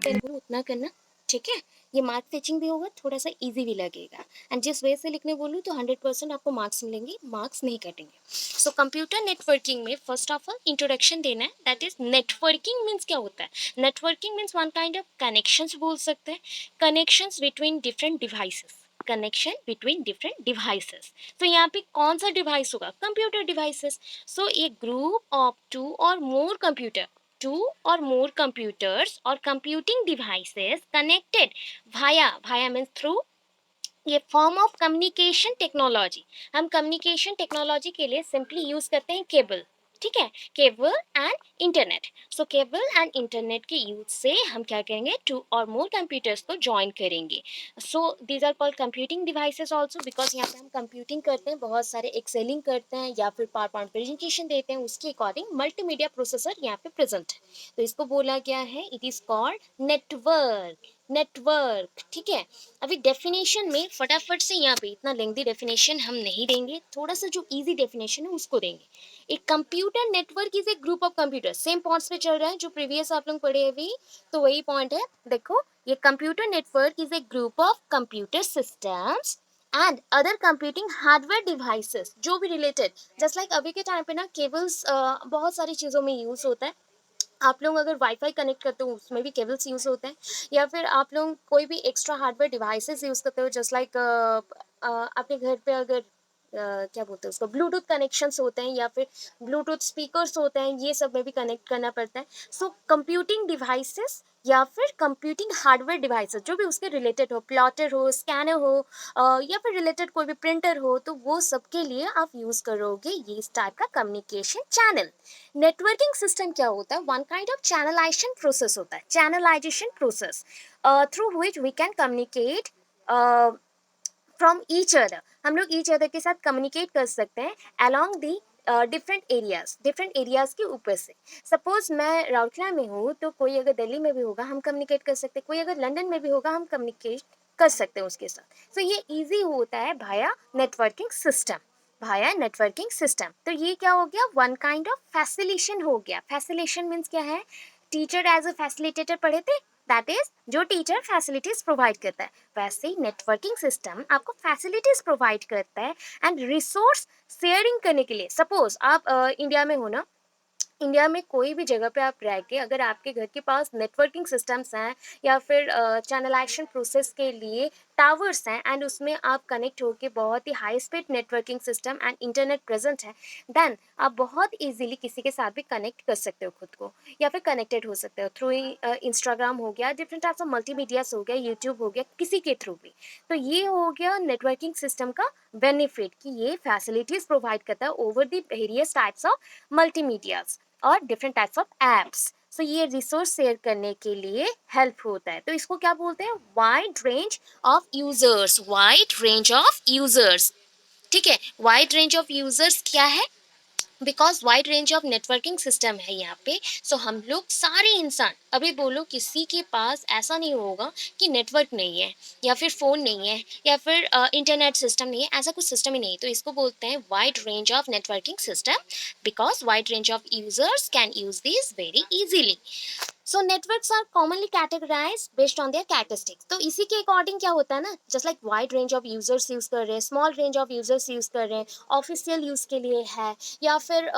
पहले बोलूँ उतना करना, ठीक है। ये मार्क फेचिंग भी होगा, थोड़ा सा इजी भी लगेगा, एंड जिस वे से लिखने बोलूँ तो 100% आपको मार्क्स मिलेंगे, मार्क्स नहीं कटेंगे। सो कंप्यूटर नेटवर्किंग में फर्स्ट ऑफ ऑल इंट्रोडक्शन देना है, दैट इज नेटवर्किंग मीन्स क्या होता है। Networking means one kind of connections बोल सकते हैं, connections between different devices, connection between different devices. तो यहाँ पे कौन सा डिवाइस होगा, computer devices. So a group of two और more computer, two or more computers or computing devices connected via means through ये फॉर्म ऑफ कम्युनिकेशन टेक्नोलॉजी। हम communication technology के लिए सिंपली यूज करते हैं केबल, ठीक है, cable and internet. So cable and internet के यूज से हम क्या करेंगे, टू और मोर कंप्यूटर्स को ज्वाइन करेंगे। So these are called computing devices also, because यहाँ पे हम कंप्यूटिंग करते हैं, बहुत सारे एक्सेलिंग करते हैं या फिर पावर पॉइंट प्रेजेंटेशन देते हैं, उसके अकॉर्डिंग मल्टीमीडिया प्रोसेसर यहाँ पे प्रेजेंट है। तो इसको बोला गया है, it is called network, network, ठीक है। अभी डेफिनेशन में फटाफट से, यहाँ पे इतना लेंथी डेफिनेशन हम नहीं देंगे, थोड़ा सा जो इजी डेफिनेशन है उसको देंगे। एक computer network is a group of computer, same points पे चल रहा है जो प्रीवियस आप लोग पढ़े अभी, तो वही पॉइंट है। देखो, ये computer network is a group of computer systems and other computing hardware devices, जो भी रिलेटेड, जस्ट लाइक अभी के टाइम पे ना केबल्स बहुत सारी चीज़ों में यूज होता है। आप लोग अगर वाईफाई कनेक्ट करते हो उसमें भी केबल्स यूज़ होते हैं, या फिर आप लोग कोई भी एक्स्ट्रा हार्डवेयर डिवाइसेस यूज़ करते हो, जस्ट लाइक आपके घर पे अगर क्या बोलते हैं उसको, ब्लूटूथ कनेक्शंस होते हैं या फिर ब्लूटूथ स्पीकर्स होते हैं, ये सब में भी कनेक्ट करना पड़ता है। सो कंप्यूटिंग डिवाइसेस या फिर कंप्यूटिंग हार्डवेयर डिवाइसेस जो भी उसके रिलेटेड हो, प्लॉटर हो, स्कैनर हो, या फिर रिलेटेड कोई भी प्रिंटर हो, तो वो सब के लिए आप यूज़ करोगे ये इस टाइप का कम्युनिकेशन चैनल। नेटवर्किंग सिस्टम क्या होता है, one kind of channelization process होता है, channelization process through which we can communicate from each other. हम लोग ईच अदर के साथ कम्युनिकेट कर सकते हैं अलोंग दी डिफरेंट एरियाज के ऊपर से। सपोज मैं राउरकेला में हूँ, तो कोई अगर दिल्ली में भी होगा हम कम्युनिकेट कर सकते हैं, कोई अगर लंदन में भी होगा हम कम्युनिकेट कर सकते हैं उसके साथ। सो ये इजी होता है भाया नेटवर्किंग सिस्टम, भाया नेटवर्किंग सिस्टम। तो ये क्या हो गया, वन काइंड ऑफ फैसिलिटेशन हो गया। फैसिलिटेशन मीन्स क्या है, टीचर एज अ फैसिलिटेटर पढ़े थे, दैट इज जो टीचर फैसिलिटीज प्रोवाइड करता है, वैसे ही नेटवर्किंग सिस्टम आपको फैसिलिटीज प्रोवाइड करता है एंड रिसोर्स शेयरिंग करने के लिए। सपोज आप इंडिया में हो ना, इंडिया में कोई भी जगह पे आप रह के अगर आपके घर के पास नेटवर्किंग सिस्टम्स हैं या फिर चैनलाइजेशन प्रोसेस के लिए टावर्स हैं एंड उसमें आप कनेक्ट होके बहुत ही high speed networking system and internet present है, देन आप बहुत इजीली किसी के साथ भी कनेक्ट कर सकते हो खुद को, या फिर कनेक्टेड हो सकते हो थ्रू इंस्टाग्राम हो गया, डिफरेंट टाइप्स ऑफ मल्टीमीडियास हो गया, यूट्यूब हो गया, किसी के थ्रू भी। तो ये हो गया नेटवर्किंग सिस्टम का बेनिफिट कि ये फैसिलिटीज प्रोवाइड करता है over the various types of multimedias और different types of apps. So ये रिसोर्स शेयर करने के लिए हेल्प होता है। तो इसको क्या बोलते हैं, wide range of users, wide range of users, ठीक है। वाइड रेंज ऑफ यूजर्स क्या है, because wide range of networking system है यहाँ पे। सो हम लोग सारे इंसान, अभी बोलो किसी के पास ऐसा नहीं होगा कि नेटवर्क नहीं है या फिर फ़ोन नहीं है या फिर इंटरनेट सिस्टम नहीं है, ऐसा कुछ सिस्टम ही नहीं है। तो इसको बोलते हैं wide range of networking system, because wide range of users can use this very easily. So networks are commonly categorize based on their characteristics. तो इसी के अकॉर्डिंग क्या होता है ना, just like wide range of users use कर रहे हैं, small range of users use कर रहे हैं, ऑफिशियल यूज के लिए है या फिर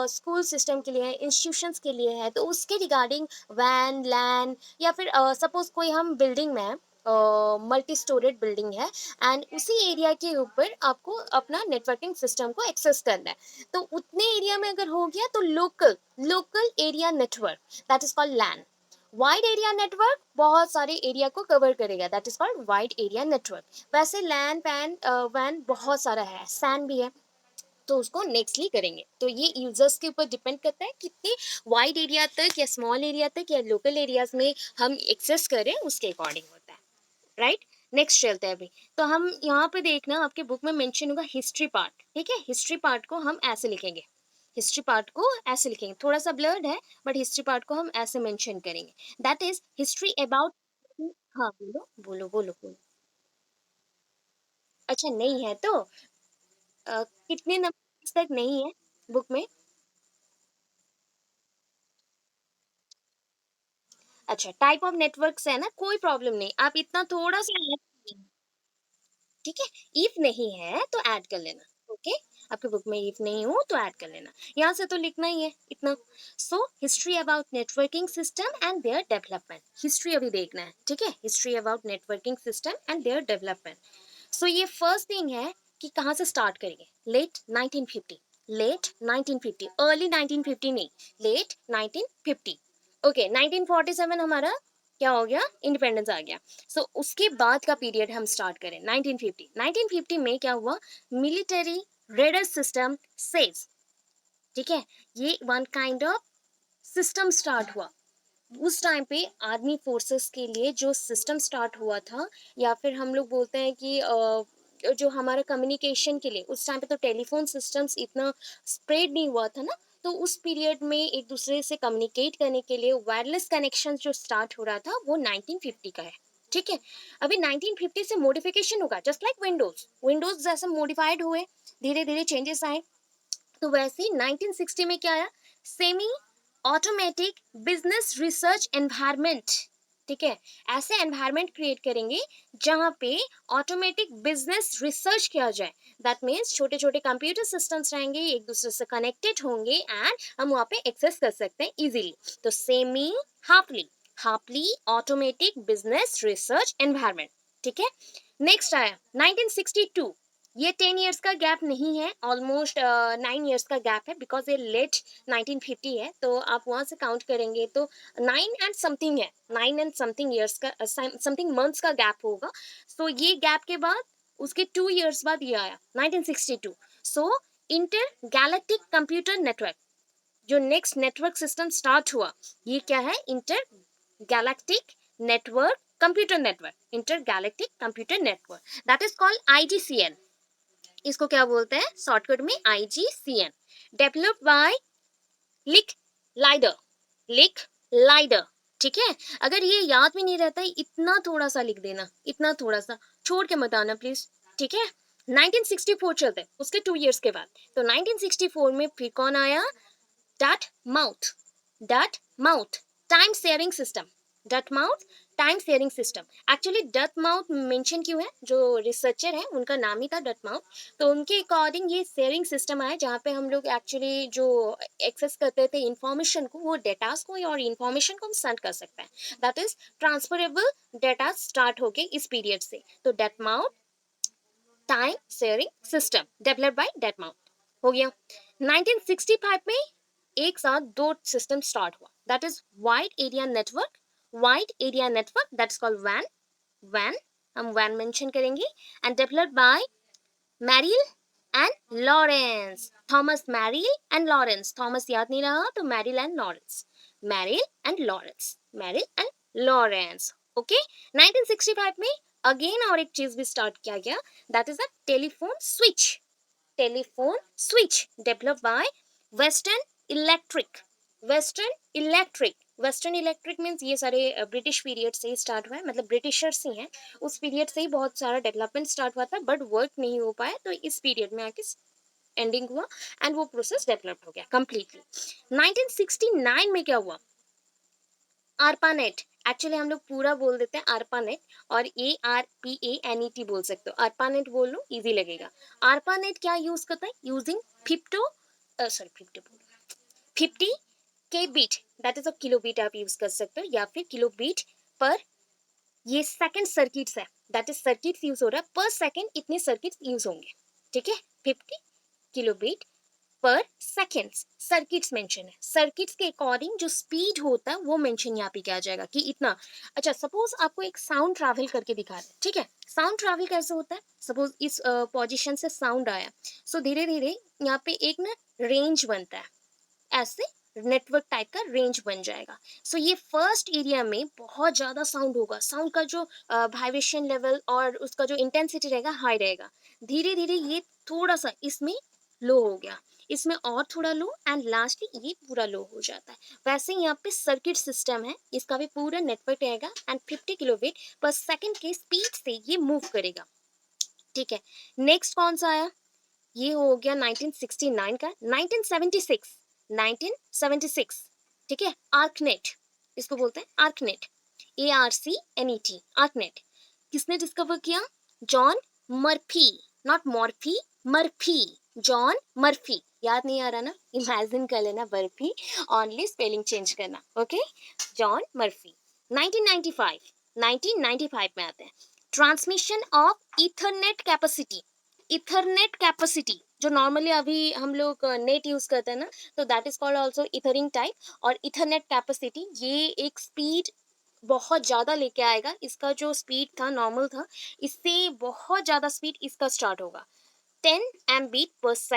स्कूल सिस्टम के लिए है, इंस्टीट्यूशंस के लिए है, तो उसके रिगार्डिंग वैन लैन, या फिर सपोज कोई हम बिल्डिंग में है, मल्टी स्टोरेड बिल्डिंग है एंड उसी एरिया के ऊपर आपको अपना नेटवर्किंग सिस्टम को एक्सेस करना है, तो उतने एरिया में अगर हो गया तो local local area network, that is called LAN. Wide area network बहुत सारे एरिया को कवर करेगा, that is called wide area network. वैसे लैन पैन वैन बहुत सारा है, सैन भी है, तो उसको नेक्स्टली करेंगे। तो ये यूजर्स के ऊपर डिपेंड करता है कितनी वाइड एरिया तक या स्मॉल एरिया तक या लोकल एरियाज में हम एक्सेस करें, उसके अकॉर्डिंग होता है, राइट। नेक्स्ट चलते हैं अभी। तो हम यहाँ पे देखना, आपके बुक में मेंशन होगा हिस्ट्री पार्ट, ठीक है। हिस्ट्री पार्ट को हम ऐसे लिखेंगे, हिस्ट्री पार्ट को ऐसे लिखेंगे, थोड़ा सा ब्लर्ड है बट हिस्ट्री पार्ट को हम ऐसे मेंशन करेंगे, दैट इज हिस्ट्री अबाउट। हाँ बोलो बोलो बोलो बोलो। अच्छा नहीं है तो कितने नंबर तक नहीं है बुक में। अच्छा, टाइप ऑफ नेटवर्क्स है ना, कोई प्रॉब्लम नहीं, आप इतना थोड़ा सा ठीक है। इफ नहीं है तो ऐड कर लेना। ओके, आपके बुक में इफ नहीं हो तो ऐड कर लेना, यहाँ से तो लिखना ही है इतना। So history about networking system and their development, history अभी देखना है, ठीक है, history about networking system and their development. So ये फर्स्ट थिंग है कि कहाँ से स्टार्ट करेंगे, लेट 1950, लेट 1950, अर्ली 1950 नहीं, लेट 1950। ओके, 1947 हमारा क्या हो गया, इंडिपेंडेंस आ गया। सो उसके बाद का पीरियड हम स्टार्ट करें 1950। 1950 में क्या हुआ, मिलिट्री रेडर सिस्टम सेज, ठीक है, ये one kind of system start हुआ। उस टाइम पे आर्मी फोर्सेस के लिए जो सिस्टम स्टार्ट हुआ था, या फिर हम लोग बोलते हैं कि जो हमारा कम्युनिकेशन के लिए, उस टाइम पे तो टेलीफोन सिस्टम्स इतना स्प्रेड नहीं हुआ था ना, तो उस पीरियड में एक दूसरे से कम्युनिकेट करने के लिए वायरलेस कनेक्शन जो स्टार्ट हो रहा था वो 1950 का है, ठीक है। अभी 1950 से मॉडिफिकेशन होगा, जस्ट लाइक विंडोज, विंडोज जैसे मॉडिफाइड हुए, धीरे धीरे चेंजेस आए, तो वैसे ही 1960 में क्या आया, semi automatic business research environment, ठीक है। ऐसे एनवायरनमेंट क्रिएट करेंगे जहां पे ऑटोमेटिक बिजनेस रिसर्च किया जाए, दैट मीन्स छोटे छोटे कंप्यूटर सिस्टम्स रहेंगे, एक दूसरे से कनेक्टेड होंगे एंड हम वहां पे एक्सेस कर सकते हैं इजीली। तो सेमी हार्पली, हार्पली ऑटोमेटिक बिजनेस रिसर्च एनवायरनमेंट, ठीक है। नेक्स्ट आया 1962, ये 10 इयर्स का गैप नहीं है, ऑलमोस्ट 9 इयर्स का गैप है, बिकॉज ये लेट 1950 है, तो आप वहां से काउंट करेंगे तो 9 एंड समथिंग है, 9 एंड समथिंग ईयर्स का, समथिंग मंथ्स का गैप होगा। सो ये गैप के बाद उसके 2 इयर्स बाद ये आया 1962। So inter galactic computer network, जो नेक्स्ट नेटवर्क सिस्टम स्टार्ट हुआ, ये क्या है, inter galactic network computer network, inter galactic computer network, that is called IGCN। इसको क्या बोलते हैं शॉर्टकट में, IGCN, developed by Licklider, Licklider, ठीक है। अगर ये याद भी नहीं रहता है, इतना थोड़ा सा लिख देना, इतना थोड़ा सा, छोड़ के मत आना प्लीज, ठीक है। 1964 चलते हैं, उसके 2 इयर्स के बाद, तो 1964 में फिर कौन आया, Dartmouth, Dartmouth time sharing system, Dartmouth time sharing system. Actually Dartmouth mention क्यों है, जो रिसर्चर है उनका नाम ही था डट माउथ, तो उनके अकॉर्डिंग ये शेयरिंग सिस्टम आया जहाँ पे हम लोग एक्चुअली जो एक्सेस करते थे इंफॉर्मेशन को, वो डेटास को और इंफॉर्मेशन को हम सेंड कर सकते हैं, that is transferable data start होके इस पीरियड से। तो डट mouth time sharing system developed by dot mouth हो गया। 1965 में एक साथ दो सिस्टम स्टार्ट हुआ, that is wide area network, wide area network that is called van, van, हम वैन मेंशन करेंगे, and developed by Merrill and Lawrence, Thomas Merrill and Lawrence, Thomas याद नहीं रहा तो Merrill and Lawrence, Merrill and Lawrence, Merrill and Lawrence, okay. 1965 में again और एक चीज भी स्टार्ट किया गया, that is a telephone switch, telephone switch developed by western electric, western electric, western electric means ये सारे ब्रिटिश पीरियड से ही स्टार्ट हुआ है, मतलब ब्रिटिशर्स ही हैं, उस पीरियड से ही बहुत सारा डेवलपमेंट स्टार्ट हुआ था, बट वर्क नहीं हो पाया, तो इस पीरियड में आके एंडिंग हुआ एंड वो प्रोसेस डेवलप हो गया कंप्लीटली। 1969 में क्या हुआ, ARPANET, एक्चुअली हम लोग पूरा बोल देते हैं ARPANET, और ARPANET बोल सकते हो, ARPANET बोल लो इजी लगेगा। ARPANET क्या यूज करता है, using fifty sorry 50 K bit, that is a kilo bit आप यूज कर सकते हो, या फिर किलो बीट पर, ये सेकंड सर्किट्स है, दैट इज सर्किट्स यूज हो रहा है पर सेकंड, इतने सर्किट्स यूज होंगे, ठीक है। 50 किलो बीट पर सेकेंड्स, सर्किट्स मेंशन है, सर्किट्स के अकॉर्डिंग जो स्पीड होता है वो मेंशन यहाँ पे किया जाएगा कि इतना। अच्छा, सपोज आपको एक साउंड ट्रैवल करके दिखा रहे हैं, ठीक है, साउंड ट्रैवल कैसे होता है, सपोज इस पोजीशन से साउंड आया, सो धीरे धीरे यहाँ पे एक ना रेंज बनता है, ऐसे नेटवर्क टाइप का रेंज बन जाएगा। सो ये फर्स्ट एरिया में बहुत ज़्यादा साउंड होगा, साउंड का जो वाइब्रेशन लेवल और उसका जो इंटेंसिटी रहेगा हाई रहेगा, धीरे धीरे ये थोड़ा सा इसमें लो हो गया, इसमें और थोड़ा लो, एंड लास्टली ये पूरा लो हो जाता है। वैसे ही यहाँ पे सर्किट सिस्टम है, इसका भी पूरा नेटवर्क रहेगा एंड 50 किलोबिट पर सेकंड के स्पीड से ये मूव करेगा, ठीक है। नेक्स्ट कौन सा आया, ये हो गया 1969 का। 1976, 1976, ठीक है, आर्कनेट, इसको बोलते हैं आर्कनेट, ARCNET, आर्कनेट। किसने डिस्कवर किया? John Murphy, not Morphy, Murphy, John Murphy. याद नहीं आ रहा ना, इमेजिन कर लेना, बर्फी, ओनली स्पेलिंग चेंज करना, ओके। जॉन मर्फी 1995, 1995 में आते हैं। Transmission of Ethernet capacity, Ethernet capacity जो नॉर्मली अभी हम लोग नेट यूज करते हैं ना, तो that is called also ethering type. और इथरनेट कैपेसिटी ये एक स्पीड बहुत ज़्यादा लेके आएगा, इसका जो स्पीड था नॉर्मल था, इससे बहुत ज़्यादा स्पीड इसका स्टार्ट होगा, 10 Mbit/s।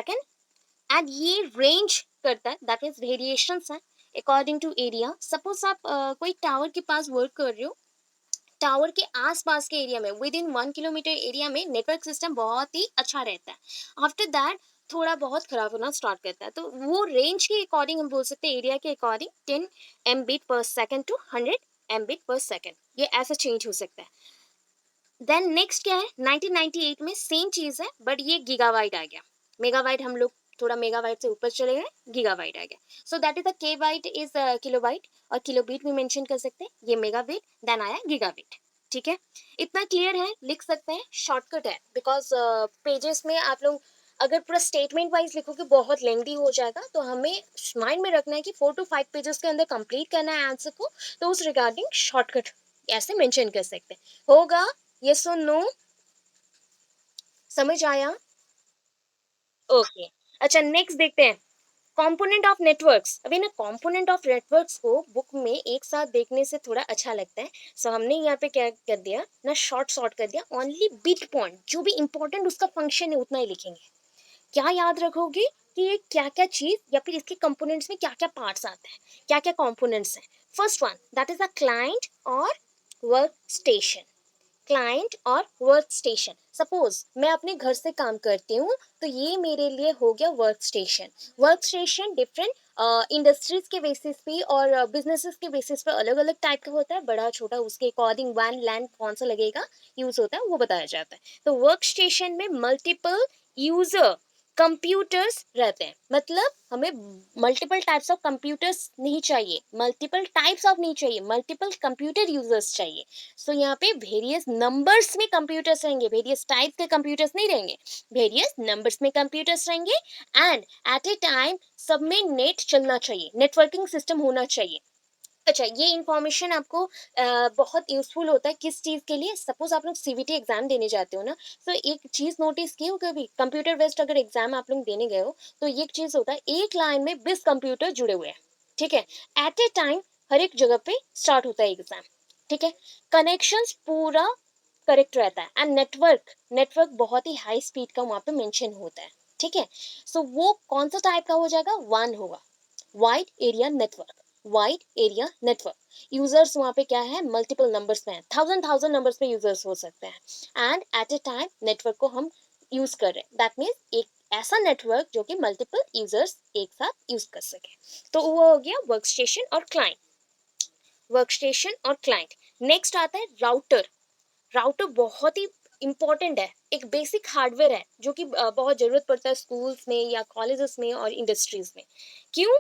एंड ये रेंज करता है, दैट इज वेरिएशंस है अकॉर्डिंग टू एरिया। सपोज आप कोई टावर के पास वर्क कर रहे हो, टावर के आसपास के एरिया में, विद इन 1 किलोमीटर एरिया में नेटवर्क सिस्टम बहुत ही अच्छा रहता है। आफ्टर दैट थोड़ा बहुत खराब होना स्टार्ट करता है, तो वो रेंज के अकॉर्डिंग हम बोल सकते हैं, एरिया के अकॉर्डिंग 10 Mbit/s टू 100 Mbit/s, ये ऐसा चेंज हो सकता है। देन नेक्स्ट क्या है, 1998 में सेम चीज है, बट ये गीगाबाइट आ गया। मेगाबाइट हम लोग थोड़ा मेगाबाइट से ऊपर चले गए, गीगाबाइट आ गया। सो दैट इज द के बाइट इज किलोबाइट, और किलोबीट भी मेंशन कर सकते हैं, ये मेगाबिट, देन आया गीगाबिट। ठीक है, इतना क्लियर है, लिख सकते हैं, शॉर्टकट है, बिकॉज पेजेस में आप लोग अगर पूरा स्टेटमेंट वाइज लिखोगे बहुत लेंथी हो जाएगा, तो हमें माइंड में रखना है कि 4 to 5 पेजेस के अंदर कंप्लीट करना है आंसर को, तो उस रिगार्डिंग शॉर्टकट ऐसे मेंशन कर सकते हैं। होगा यस और नो, समझ आया? ओके, अच्छा नेक्स्ट देखते हैं, कंपोनेंट ऑफ नेटवर्क्स। अभी ना कंपोनेंट ऑफ नेटवर्क्स को बुक में एक साथ देखने से थोड़ा अच्छा लगता है, सो हमने यहाँ पे क्या कर दिया ना, शॉर्ट कर दिया, ओनली बिट पॉइंट जो भी इंपॉर्टेंट उसका फंक्शन है उतना ही लिखेंगे। क्या याद रखोगे कि ये क्या क्या चीज या फिर इसके कंपोनेंट्स में क्या क्या पार्ट्स आते हैं, क्या क्या कंपोनेंट्स हैं। First one that is a client और वर्क स्टेशन, क्लाइंट और वर्क स्टेशन। सपोज मैं अपने घर से काम करती हूँ, तो ये मेरे लिए हो गया work station. Work station different industries के बेसिस पे और बिजनेसेस के बेसिस पे अलग अलग टाइप का होता है, बड़ा छोटा, उसके अकॉर्डिंग वन लैंड कौन सा लगेगा, यूज होता है, वो बताया जाता है। तो वर्क स्टेशन में मल्टीपल यूजर कंप्यूटर्स रहते हैं, मतलब हमें मल्टीपल टाइप्स ऑफ कंप्यूटर्स नहीं चाहिए, मल्टीपल टाइप्स ऑफ नहीं चाहिए, मल्टीपल कंप्यूटर यूजर्स चाहिए। सो यहाँ पे वेरियस नंबर्स में कंप्यूटर्स रहेंगे, वेरियस टाइप के कंप्यूटर्स नहीं रहेंगे, वेरियस नंबर्स में कंप्यूटर्स रहेंगे। एंड एट ए टाइम सब में नेट चलना चाहिए, नेटवर्किंग सिस्टम होना चाहिए। अच्छा, ये इन्फॉर्मेशन आपको बहुत यूजफुल होता है किस चीज़ के लिए, सपोज आप लोग सीवीटी एग्जाम देने जाते हो ना, तो एक चीज़ नोटिस की हो कभी, कंप्यूटर बेस्ड अगर एग्जाम आप लोग देने गए हो, तो ये एक चीज़ होता है, एक लाइन में 20 कंप्यूटर जुड़े हुए हैं, ठीक है, एट ए टाइम हर एक जगह पे स्टार्ट होता है एग्जाम, ठीक है। कनेक्शंस पूरा करेक्ट रहता है, एंड नेटवर्क नेटवर्क बहुत ही हाई स्पीड का वहाँ पे मेंशन होता है, ठीक है। सो वो कौन सा टाइप का हो जाएगा, वन होगा, wide area network, wide area network. Users वहाँ पे क्या है, मल्टीपल नंबर्स में है, थाउजेंड थाउजेंड नंबर्स पे यूजर्स हो सकते हैं, and at a time network को हम यूज कर रहे हैं, दैट मीन्स एक ऐसा नेटवर्क जो कि मल्टीपल यूजर्स एक साथ यूज कर सके। तो वो हो गया वर्क स्टेशन और क्लाइंट, वर्क स्टेशन और क्लाइंट। नेक्स्ट आता है राउटर। राउटर बहुत ही इंपॉर्टेंट है, एक बेसिक हार्डवेयर है जो कि बहुत जरूरत पड़ता है स्कूल्स में या कॉलेजेस में और इंडस्ट्रीज में। क्यों?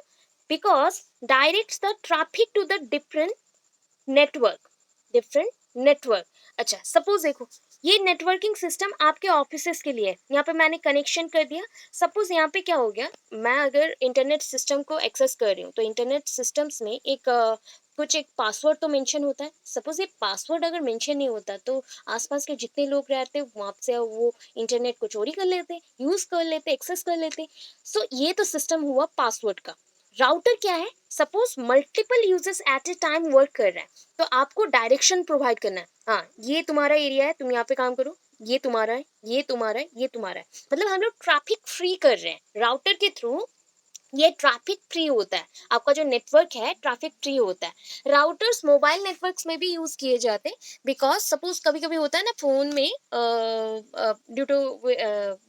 Because directs the traffic to the different network, different network. अच्छा सपोज देखो, ये नेटवर्किंग सिस्टम आपके ऑफिसेस के लिए है, यहाँ पे मैंने कनेक्शन कर दिया। सपोज यहाँ पे क्या हो गया, मैं अगर इंटरनेट सिस्टम को एक्सेस कर रही हूँ, तो इंटरनेट सिस्टम्स में एक कुछ एक पासवर्ड तो मेंशन होता है। सपोज ये पासवर्ड अगर मेंशन नहीं होता, तो आसपास के जितने लोग रहते हैं वहाँ से वो इंटरनेट को चोरी कर लेते, यूज कर लेते, एक्सेस कर लेते। सो ये तो सिस्टम हुआ पासवर्ड का। राउटर क्या है, suppose multiple users at a time work कर रहे हैं, तो आपको डायरेक्शन प्रोवाइड करना है, हाँ ये तुम्हारा एरिया है, तुम यहाँ पे काम करो, ये तुम्हारा है, ये तुम्हारा है, ये तुम्हारा है, मतलब हम लोग ट्रैफिक फ्री कर रहे हैं राउटर के थ्रू। ये ट्रैफिक फ्री होता है, आपका जो नेटवर्क है ट्रैफिक फ्री होता है। राउटर्स मोबाइल नेटवर्क्स में भी यूज किए जाते हैं, बिकॉज सपोज कभी कभी होता है ना फोन में, ड्यू टू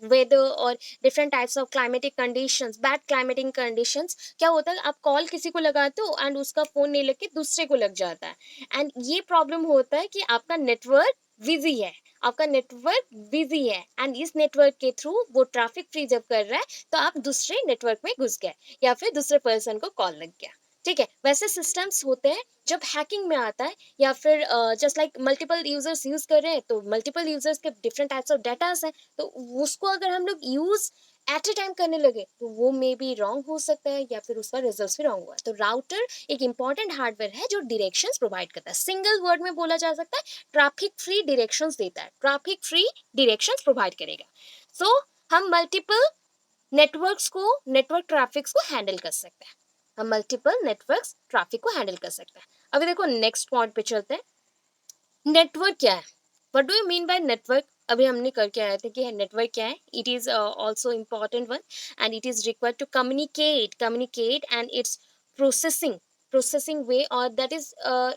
वेदर और different types of climatic conditions, bad climatic conditions, क्या होता है आप कॉल किसी को लगाते हो एंड उसका फोन नहीं लग के दूसरे को लग जाता है, एंड ये प्रॉब्लम होता है कि आपका नेटवर्क बिजी है, आपका नेटवर्क बिजी है, एंड इस नेटवर्क के थ्रू वो ट्रैफिक फ्री जब कर रहा है, तो आप दूसरे नेटवर्क में घुस गए या फिर दूसरे पर्सन को कॉल लग गया, ठीक है, वैसे सिस्टम्स होते हैं जब हैकिंग में आता है, या फिर just like multiple users use कर रहे हैं, तो मल्टीपल यूजर्स के डिफरेंट टाइप्स ऑफ डाटास हैं, तो उसको अगर हम लोग यूज एट ए टाइम करने लगे तो वो मे बी रॉन्ग हो सकता है, या फिर उसका रिजल्ट भी रॉन्ग हुआ। तो राउटर एक इंपॉर्टेंट हार्डवेयर है जो डायरेक्शंस प्रोवाइड करता है, सिंगल वर्ड में बोला जा सकता है ट्रैफिक फ्री डायरेक्शंस देता है, ट्रैफिक फ्री डायरेक्शंस प्रोवाइड करेगा। सो हम मल्टीपल नेटवर्क्स को, नेटवर्क ट्रैफिक्स को हैंडल कर सकते हैं, हम मल्टीपल नेटवर्क्स ट्रैफिक को हैंडल कर सकते हैं। अभी देखो नेक्स्ट पॉइंट पे चलते हैं। नेटवर्क क्या है, what do you mean by network? अभी हमने करके आए थे कि नेटवर्क क्या है। It is also important one, and it is required to communicate and its processing processing way, और that is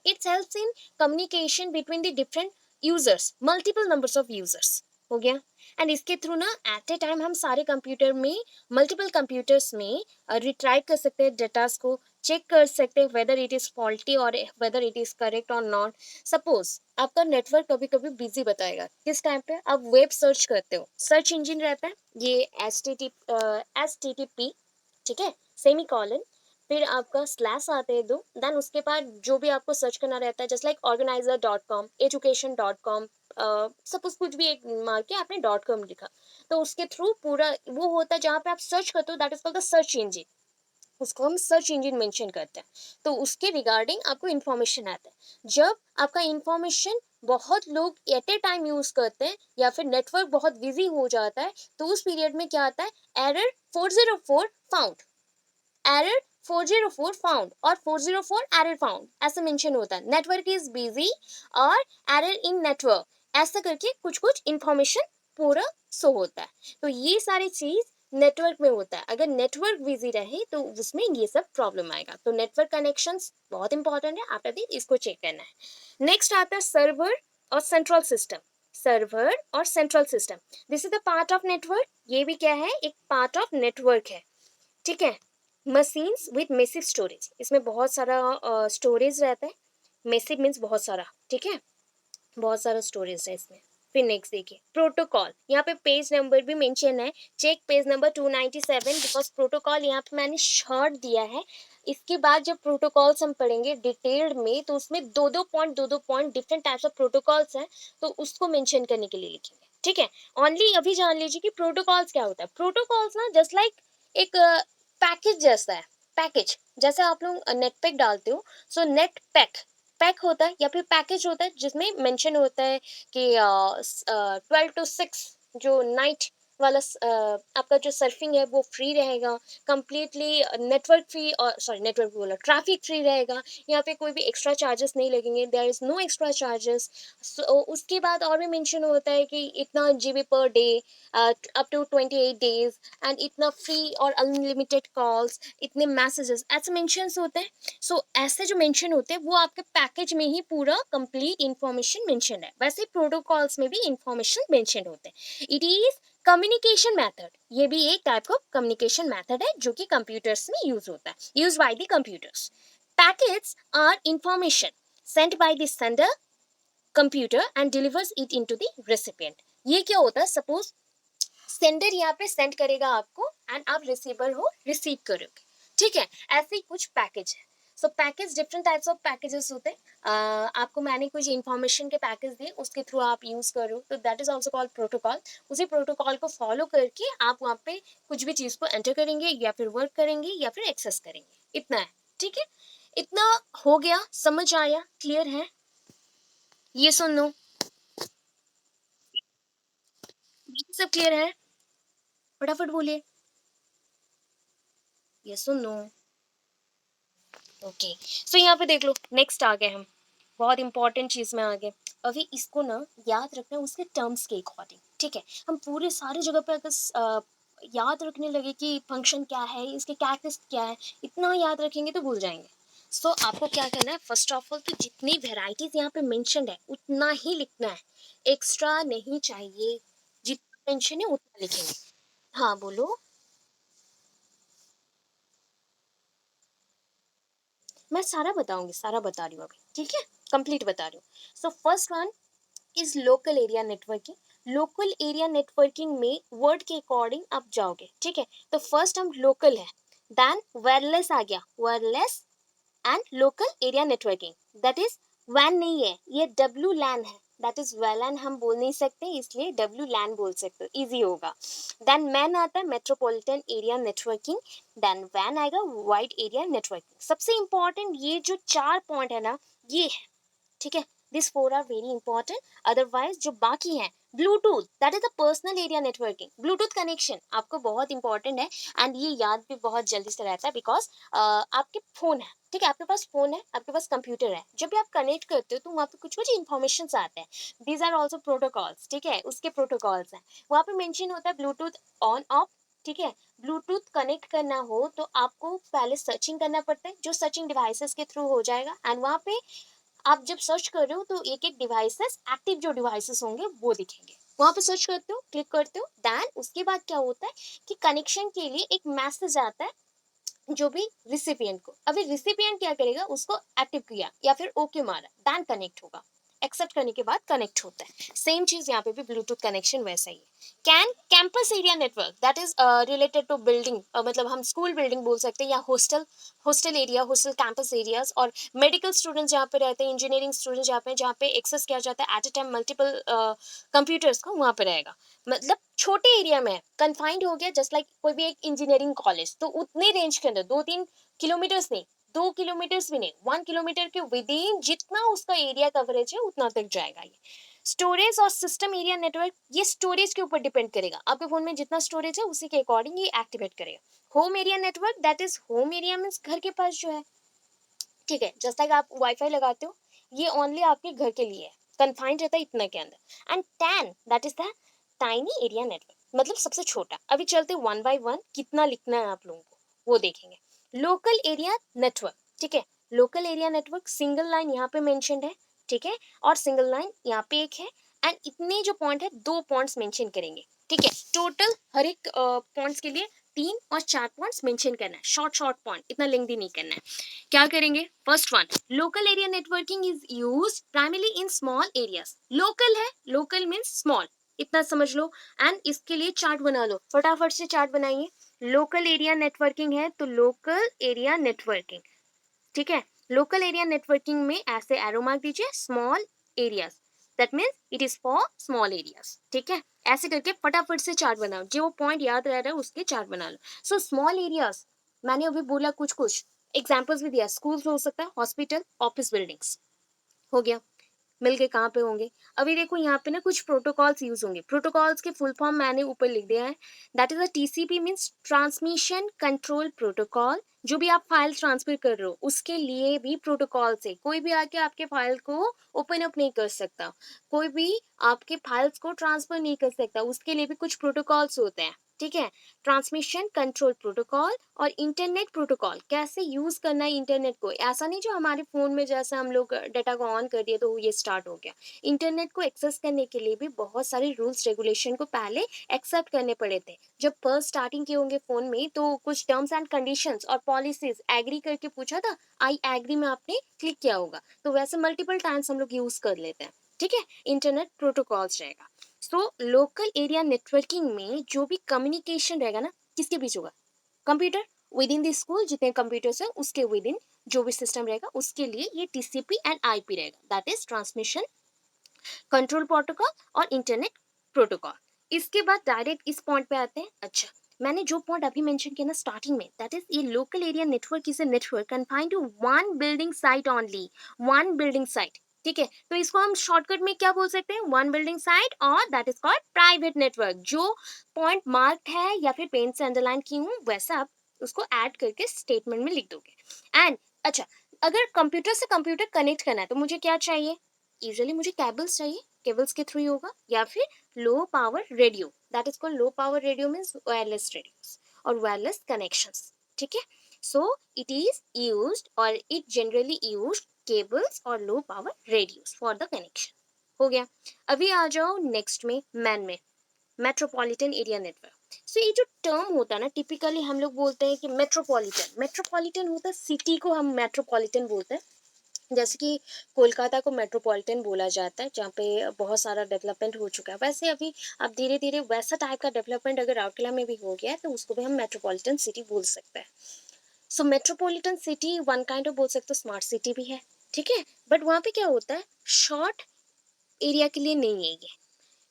its helps in communication between the different users, multiple numbers of users, हो गया। And इसके through ना eight a time हम सारे computer में, multiple computers में retry कर सकते हैं, डेटास को चेक कर सकते हैं वेदर इट इज फॉल्टी और वेदर इट इज करेक्ट और नॉट। सपोज आपका नेटवर्क कभी कभी बिजी बताएगा, किस टाइम पे आप वेब सर्च करते हो, सर्च इंजन रहता है ये एच टी टी पी, ठीक है, सेमी कॉलन, फिर आपका स्लैश आते हैं दो, देन उसके बाद जो भी आपको सर्च करना रहता है, just like organizer.com, education.com, suppose कुछ भी एक मार के आपने .com लिखा, तो उसके थ्रू पूरा वो होता है जहाँ पे आप सर्च करते हो, that is called the search engine, उसको हम सर्च इंजन मेंशन करते हैं। तो उसके रिगार्डिंग आपको इन्फॉर्मेशन आता है। जब आपका इन्फॉर्मेशन बहुत लोग एट ए टाइम यूज करते हैं, या फिर नेटवर्क बहुत बिजी हो जाता है, तो उस पीरियड में क्या आता है, एरर 404 फाउंड, एरर 404 फाउंड और 404 एरर फाउंड ऐसे मेंशन होता है, नेटवर्क इज बिजी और एरर इन नेटवर्क, ऐसा करके कुछ कुछ इंफॉर्मेशन पूरा शो होता है। तो ये सारी चीज नेटवर्क में होता है, अगर नेटवर्क बिजी रहे तो उसमें ये सब प्रॉब्लम आएगा। तो नेटवर्क कनेक्शंस बहुत इंपॉर्टेंट है, आफ्टर दिस इसको चेक करना है। नेक्स्ट आता है सर्वर और सेंट्रल सिस्टम, सर्वर और central system, this is the part of network, ये भी क्या है, एक पार्ट ऑफ नेटवर्क है, ठीक है। मशीन्स विथ मेसिव स्टोरेज, इसमें बहुत सारा स्टोरेज रहता है, मेसिव मीन्स बहुत सारा, ठीक है, बहुत सारा स्टोरेज है इसमें। फिर नेक्स्ट देखिए प्रोटोकॉल, यहाँ पे पेज नंबर भी मेंशन है, check page number 297, because protocol यहाँ पे मैंने शॉर्ट दिया है। इसके बाद जब प्रोटोकॉल्स हम पढ़ेंगे डिटेल्ड में, तो उसमें दो दो point different types of protocols हैं, तो उसको मेंशन करने के लिए लिखेंगे, ठीक है। ओनली अभी जान लीजिए कि प्रोटोकॉल्स क्या होता है। प्रोटोकॉल्स ना जस्ट लाइक एक पैकेज जैसा है, पैकेज जैसे आप लोग नेट पैक डालते हो, सो नेट पैक पैक होता है या फिर पैकेज होता है, जिसमें मेंशन होता है कि 12 to 6 जो नाइट वाला आपका जो सर्फिंग है वो फ्री रहेगा, कंप्लीटली नेटवर्क फ्री, और सॉरी नेटवर्क बोला, ट्रैफिक फ्री रहेगा, यहाँ पे कोई भी एक्स्ट्रा चार्जेस नहीं लगेंगे, there is no extra charges. उसके बाद और भी मेंशन होता है कि इतना GB per day, up to 28 days, and इतना फ्री और अनलिमिटेड कॉल्स, इतने मैसेजेस, ऐसे मेंशंस होते हैं। सो ऐसे जो मेंशन होते हैं वो आपके पैकेज में ही पूरा कंप्लीट इंफॉर्मेशन मेंशन है, वैसे प्रोटोकॉल्स में भी इंफॉर्मेशन मेंशन होते हैं। इट इज कम्युनिकेशन मेथड, ये भी एक टाइप ऑफ कम्युनिकेशन मेथड है जो कि कंप्यूटर्स में यूज होता है, use by the computers. Packets are information sent by the sender computer and delivers it into the recipient. ये क्या होता है, सपोज सेंडर यहाँ पे सेंड करेगा आपको, एंड आप रिसीवर हो, रिसीव करोगे, ठीक है। ऐसे ही कुछ पैकेज है। So package, different types of packages होते हैं। आपको मैंने कुछ इंफॉर्मेशन के पैकेज दिए, उसके थ्रू आप यूज करो, तो that is also called protocol. उसी प्रोटोकॉल को फॉलो करके आप वहाँ पे कुछ भी चीज को एंटर करेंगे, या फिर वर्क करेंगे, या फिर एक्सेस करेंगे, इतना है, ठीक है। इतना हो गया, समझ आया, क्लियर है? ये सुन लो, सब क्लियर है? फटाफट बोलिए, ये सुन लो। ओके, सो यहाँ पे देख लो, नेक्स्ट आ गए हम, बहुत इंपॉर्टेंट चीज में आ गए। अभी इसको ना याद रखना है उसके टर्म्स के अकॉर्डिंग, ठीक है। हम पूरे सारी जगह पे अगर याद रखने लगे कि फंक्शन क्या है, इसके कैरेक्टरिस्टिक क्या है, इतना याद रखेंगे तो भूल जाएंगे। सो आपको क्या करना है, फर्स्ट ऑफ ऑल तो जितनी वेराइटीज यहाँ पे मेंशन्ड है उतना ही लिखना है, एक्स्ट्रा नहीं चाहिए, जितना मेंशन है उतना लिखेंगे। हाँ बोलो। मैं सारा बताऊंगी, सारा बता रही हूँ अभी, ठीक है, कंप्लीट बता रही हूँ। So first one is local area networking. Local area networking में वर्ड के अकॉर्डिंग आप जाओगे, ठीक है। तो फर्स्ट हम लोकल है, देन वायरलेस आ गया, wireless and local area networking, that is when नहीं है, ये डब्ल्यू लैन है, दैट इज वेलैन हम बोल नहीं सकते, इसलिए डब्ल्यू लैन बोल सकते हो, इजी होगा। देन मैन आता है मेट्रोपॉलिटन एरिया नेटवर्किंग, देन वैन आएगा वाइड एरिया नेटवर्किंग। सबसे इंपॉर्टेंट ये जो 4 पॉइंट है ना, ये है, ठीक है, this 4 are very important. Otherwise जो बाकी हैं, Bluetooth that is a personal area networking, Bluetooth connection आपको बहुत इंपॉर्टेंट है, एंड ये याद भी बहुत जल्दी से रहता है, बिकॉज आपके फोन है, ठीक है, आपके पास फोन है, आपके पास कंप्यूटर है, जब भी आप कनेक्ट करते हो तो वहाँ पे कुछ कुछ इन्फॉर्मेशन आते हैं, दीज आर ऑल्सो प्रोटोकॉल्स, ठीक है, उसके प्रोटोकॉल्स हैं, वहाँ पे मेंशन होता है ब्लूटूथ ऑन ऑफ, ठीक है। ब्लूटूथ कनेक्ट करना हो तो आपको पहले सर्चिंग करना पड़ता है, जो सर्चिंग डिवाइसेस के थ्रू हो जाएगा, एंड वहाँ पे आप जब सर्च कर रहे हो तो एक एक डिवाइसेस, एक्टिव जो डिवाइसेस होंगे वो दिखेंगे, वहां पे सर्च करते हो, क्लिक करते हो, देन उसके बाद क्या होता है कि कनेक्शन के लिए एक मैसेज आता है जो भी रिसिपिएंट को, अभी रिसिपिएंट क्या करेगा, उसको एक्टिव किया या फिर ओके मारा, देन कनेक्ट होगा, एक्सेप्ट करने के बाद कनेक्ट होता है। सेम चीज यहाँ पे भी ब्लूटूथ कनेक्शन वैसा ही है। CAN campus area network, that is related to building, मतलब हम स्कूल बिल्डिंग बोल सकते हैं, या hostel, hostel area, hostel campus areas, और मेडिकल स्टूडेंट्स जहाँ पे रहते हैं, इंजीनियरिंग स्टूडेंट्स जहाँ पे एक्सेस किया जाता है at a time multiple computers को, वहाँ पे रहेगा, मतलब छोटे एरिया में कन्फाइंड हो गया, जस्ट लाइक कोई भी एक इंजीनियरिंग कॉलेज, तो उतने रेंज के अंदर 2-3 किलोमीटर्स नहीं, 2 किलोमीटर्स भी नहीं, 1 किलोमीटर के विद इन जितना उसका एरिया कवरेज है उतना तक जाएगा ये। स्टोरेज और सिस्टम एरिया नेटवर्क, ये स्टोरेज के ऊपर डिपेंड करेगा, आपके फोन में जितना स्टोरेज है उसी के अकॉर्डिंग ये एक्टिवेट करेगा। Home area network, that is home area means घर के पास जो है, ठीक है, जस्ट लाइक आप वाईफाई लगाते हो, ये ओनली आपके घर के लिए है, कन्फाइंड रहता है इतना के अंदर। And tan, that is the tiny area network, मतलब सबसे छोटा। अभी चलते वन बाय वन, कितना लिखना है आप लोगों को वो देखेंगे। लोकल एरिया नेटवर्क, ठीक है, local area network single line यहाँ पे मेंशन्ड है, ठीक है, और सिंगल लाइन यहाँ पे एक है, एंड इतने जो पॉइंट है 2 पॉइंट्स मेंशन करेंगे, ठीक है, टोटल हर एक पॉइंट्स के लिए 3 और 4 पॉइंट्स मेंशन करना है, शॉर्ट शॉर्ट पॉइंट, इतना लेंथी नहीं करना है। क्या करेंगे, first one, local area networking is use primarily in small areas, local है, लोकल मीन्स स्मॉल, इतना समझ लो, एंड इसके लिए चार्ट बना लो, फटाफट से चार्ट बनाइए। लोकल एरिया नेटवर्किंग है तो लोकल एरिया नेटवर्किंग, ठीक है, लोकल एरिया नेटवर्किंग में ऐसे एरो मार्क दीजिए, small areas, that means it is for small areas, ठीक है, ऐसे करके फटाफट से चार्ट बनाओ, जो पॉइंट याद रह रहा है उसके चार्ट बना लो। सो स्मॉल एरियाज, मैंने अभी बोला कुछ कुछ एग्जाम्पल्स भी दिया, स्कूल्स हो सकता है, हॉस्पिटल, ऑफिस बिल्डिंग्स, हो गया, मिल के कहाँ पे होंगे। अभी देखो यहाँ पे ना कुछ प्रोटोकॉल्स यूज होंगे, प्रोटोकॉल्स के फुल फॉर्म मैंने ऊपर लिख दिया है, that is a TCP means transmission control protocol, जो भी आप फाइल ट्रांसफर कर रहे हो उसके लिए भी प्रोटोकॉल से कोई भी आके आपके फाइल को ओपन अप नहीं कर सकता, कोई भी आपके फाइल्स को ट्रांसफर नहीं कर सकता, उसके लिए भी कुछ प्रोटोकॉल्स होते हैं, ठीक है। ट्रांसमिशन कंट्रोल प्रोटोकॉल और इंटरनेट प्रोटोकॉल, कैसे यूज करना है इंटरनेट को, ऐसा नहीं जो हमारे फोन में जैसे हम लोग डाटा को ऑन कर दिए तो ये स्टार्ट हो गया, इंटरनेट को एक्सेस करने के लिए भी बहुत सारे रूल्स रेगुलेशन को पहले एक्सेप्ट करने पड़े थे। जब फर्स्ट स्टार्टिंग किए होंगे फोन में तो कुछ टर्म्स एंड कंडीशंस और पॉलिसीज एग्री करके पूछा था, आई एग्री में आपने क्लिक किया होगा, तो वैसे मल्टीपल टाइम्स हम लोग यूज कर लेते हैं, ठीक है, इंटरनेट प्रोटोकॉल्स रहेगा। सो लोकल एरिया नेटवर्किंग में जो भी कम्युनिकेशन रहेगा ना, किसके बीच होगा, computer with in the school, जितने कंप्यूटर्स है उसके विद इन जो भी सिस्टम रहेगा उसके लिए ये टीसीपी एंड आईपी रहेगा, that is transmission control protocol और इंटरनेट प्रोटोकॉल। इसके बाद डायरेक्ट इस पॉइंट पे आते हैं। अच्छा, मैंने जो पॉइंट अभी मेंशन किया ना स्टार्टिंग में, दैट इज ये local area network is a network confined to one building site only, one building site, ठीक है, तो इसको हम शॉर्टकट में क्या बोल सकते हैं, वन बिल्डिंग साइट, और that is called private network. जो पॉइंट मार्क है या फिर पेन से अंडरलाइन की हूँ वैसा आप उसको ऐड करके स्टेटमेंट में लिख दोगे। एंड अच्छा, अगर कंप्यूटर से कंप्यूटर कनेक्ट करना है तो मुझे क्या चाहिए, यूजुअली मुझे केबल्स चाहिए, केबल्स के थ्रू ही होगा, या फिर लो power radio, that is called low power radio means wireless radios और वायरलेस कनेक्शंस, ठीक है। सो इट इज यूज्ड और इट जनरली यूज्ड केबल्स और लो power radios for the connection, हो गया। अभी आ जाओ नेक्स्ट में, मैन में, मेट्रोपॉलिटन एरिया नेटवर्क। सो ये जो टर्म होता है ना, टिपिकली हम लोग बोलते हैं कि मेट्रोपॉलिटन, मेट्रोपॉलिटन होता है सिटी को हम मेट्रोपॉलिटन बोलते हैं, जैसे कि कोलकाता को मेट्रोपॉलिटन बोला जाता है जहाँ पे बहुत सारा डेवलपमेंट हो चुका है, वैसे अभी अब धीरे धीरे वैसा टाइप का डेवलपमेंट अगर राउरकेला में भी हो गया है तो उसको भी हम मेट्रोपॉलिटन सिटी बोल सकते हैं। So metropolitan city one kind of बोल सकते हो स्मार्ट सिटी भी है, ठीक है, बट वहाँ पे क्या होता है, शॉर्ट एरिया के लिए नहीं है ये।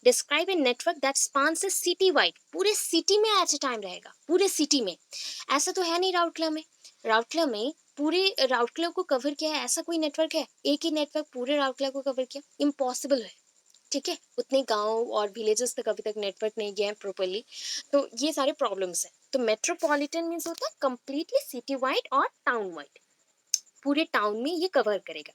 Describe a network that spans a city wide, पूरे सिटी में एट ए टाइम रहेगा, पूरे सिटी में। ऐसा तो है नहीं राउरकेला में। राउरकेला में पूरे राउरकेला को कवर किया है ऐसा कोई नेटवर्क है? एक ही नेटवर्क पूरे राउरकेला को कवर किया, इम्पॉसिबल है, ठीक है। उतने गांव और विलेजेस तक अभी तक नेटवर्क नहीं गया है प्रॉपरली, तो ये सारे प्रॉब्लम्स हैं। तो मेट्रोपॉलिटन मीन्स होता है कंप्लीटली सिटी वाइड और टाउन वाइड, पूरे टाउन में ये कवर करेगा।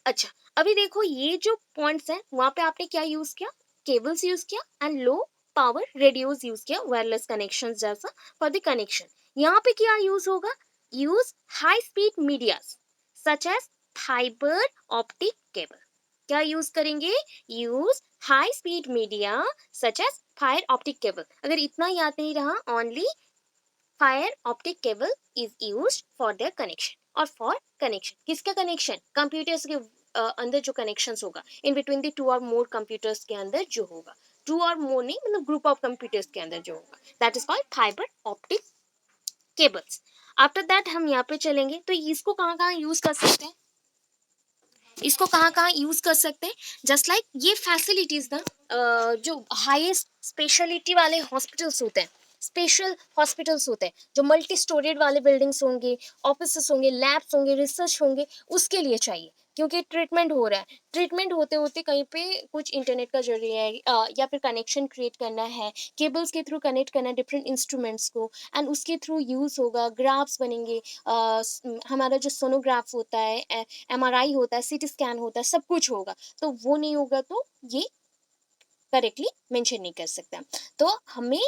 अच्छा, अभी देखो ये जो पॉइंट्स हैं वहां पे आपने क्या यूज किया, केबल्स यूज किया and low power radios use किया, वायरलेस कनेक्शन जैसा फॉर द कनेक्शन। यहाँ पे क्या यूज होगा, use high speed media such as fibre optic cable. क्या यूज करेंगे, use high speed media such as fire optic cable. अगर इतना याद नहीं रहा, only fire optic cable is used for their connection. और फॉर कनेक्शन किसका कनेक्शन, कंप्यूटर्स के अंदर जो कनेक्शंस होगा इन बिटवीन द टू और मोर कंप्यूटर्स के अंदर जो होगा, टू और मोर नहीं मतलब ग्रुप ऑफ कंप्यूटर्स के अंदर जो होगा, that is called fibre optic cables. After that हम यहाँ पे चलेंगे तो इसको कहाँ कहाँ यूज कर सकते हैं, इसको कहाँ कहाँ यूज कर सकते हैं, जस्ट लाइक ये फैसिलिटीज ना, जो हाईएस्ट स्पेशलिटी वाले हॉस्पिटल्स होते हैं, स्पेशल हॉस्पिटल्स होते हैं जो मल्टी स्टोरेड वाले बिल्डिंग्स होंगे, ऑफिस होंगे, लैब्स होंगे, रिसर्च होंगे, उसके लिए चाहिए। क्योंकि ट्रीटमेंट हो रहा है, ट्रीटमेंट होते होते कहीं पे कुछ इंटरनेट का जरूरी है, या फिर कनेक्शन क्रिएट करना है, केबल्स के थ्रू कनेक्ट करना है डिफरेंट इंस्ट्रूमेंट्स को, एंड उसके थ्रू यूज होगा, ग्राफ्स बनेंगे, हमारा जो सोनोग्राफ होता है, एमआरआई होता है, सीटी स्कैन होता है, सब कुछ होगा। तो वो नहीं होगा तो ये करेक्टली मेंशन नहीं कर सकता। तो हमें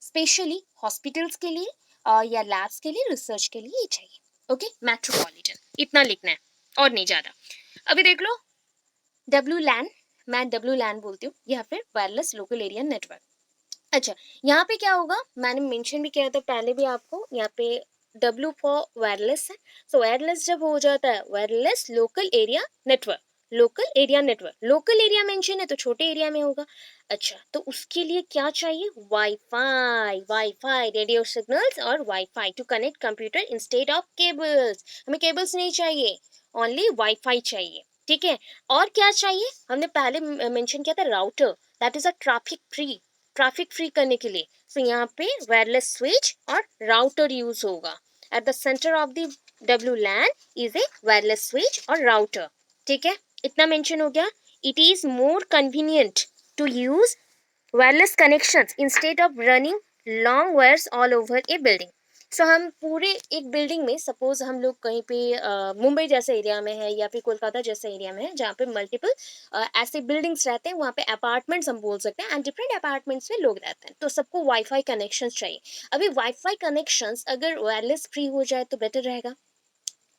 स्पेशली हॉस्पिटल्स के लिए या लैब्स के लिए, रिसर्च के लिए ये चाहिए। ओके, मेट्रोपॉलिटन इतना लिखना है और नहीं ज्यादा। अभी देख लो डब्ल्यू लैन, मैं डब्ल्यू लैन बोलती हूँ, या फिर वायरलेस लोकल एरिया नेटवर्क। अच्छा, यहाँ पे क्या होगा, मैंने मेंशन भी किया था पहले भी आपको, यहाँ पे W फॉर वायरलेस है। सो वायरलेस जब हो जाता है wireless local area network, local area network, local area mention है तो छोटे एरिया में होगा। अच्छा, तो उसके लिए क्या चाहिए, वाईफाई, वाईफाई रेडियो सिग्नल्स और Wi-Fi to connect computer instead of cables. हमें केबल्स नहीं चाहिए, ओनली वाईफाई चाहिए, ठीक है। और क्या चाहिए, हमने पहले मेंशन किया था router, that is a traffic free करने के लिए। तो यहाँ पे वायरलेस स्विच और राउटर यूज होगा। At the centre of the W LAN is a wireless switch और राउटर, ठीक है, इतना मेंशन हो गया। It is more convenient to use wireless connections instead of running long wires all over a building. So हम पूरे एक building में, सपोज हम लोग कहीं पे मुंबई जैसे एरिया में है या फिर कोलकाता जैसे एरिया में है जहाँ पे मल्टीपल ऐसे बिल्डिंग्स रहते हैं, वहाँ पे अपार्टमेंट्स हम बोल सकते हैं, एंड डिफरेंट अपार्टमेंट्स में लोग रहते हैं, तो सबको वाईफाई कनेक्शंस चाहिए। अभी वाईफाई कनेक्शंस अगर वायरलेस फ्री हो जाए तो बेटर रहेगा,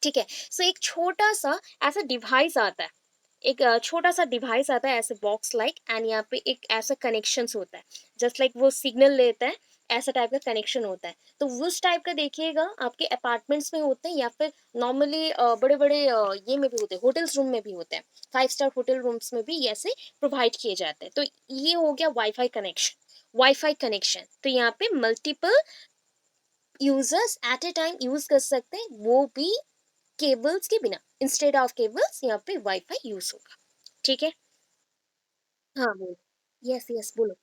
ठीक है। सो एक छोटा सा ऐसा डिवाइस आता है, एक छोटा सा डिवाइस आता है ऐसे बॉक्स लाइक, एंड यहाँ पे एक ऐसा कनेक्शन होता है, जस्ट लाइक वो सिग्नल लेता है, ऐसा टाइप का कनेक्शन होता है। तो उस टाइप का देखिएगा आपके अपार्टमेंट्स में होते हैं, या फिर नॉर्मली बड़े बड़े ये में भी होते हैं, होटल्स रूम में भी होते हैं, 5 स्टार होटल रूम्स में भी ऐसे प्रोवाइड किए जाते हैं। तो ये हो गया वाईफाई कनेक्शन, वाईफाई कनेक्शन। तो यहाँ पे multiple users at a time use कर सकते हैं, वो भी केबल्स के बिना, इंस्टेड ऑफ केबल्स यहाँ पे वाईफाई यूज होगा, ठीक है। हाँ बोलो, यस यस बोलो।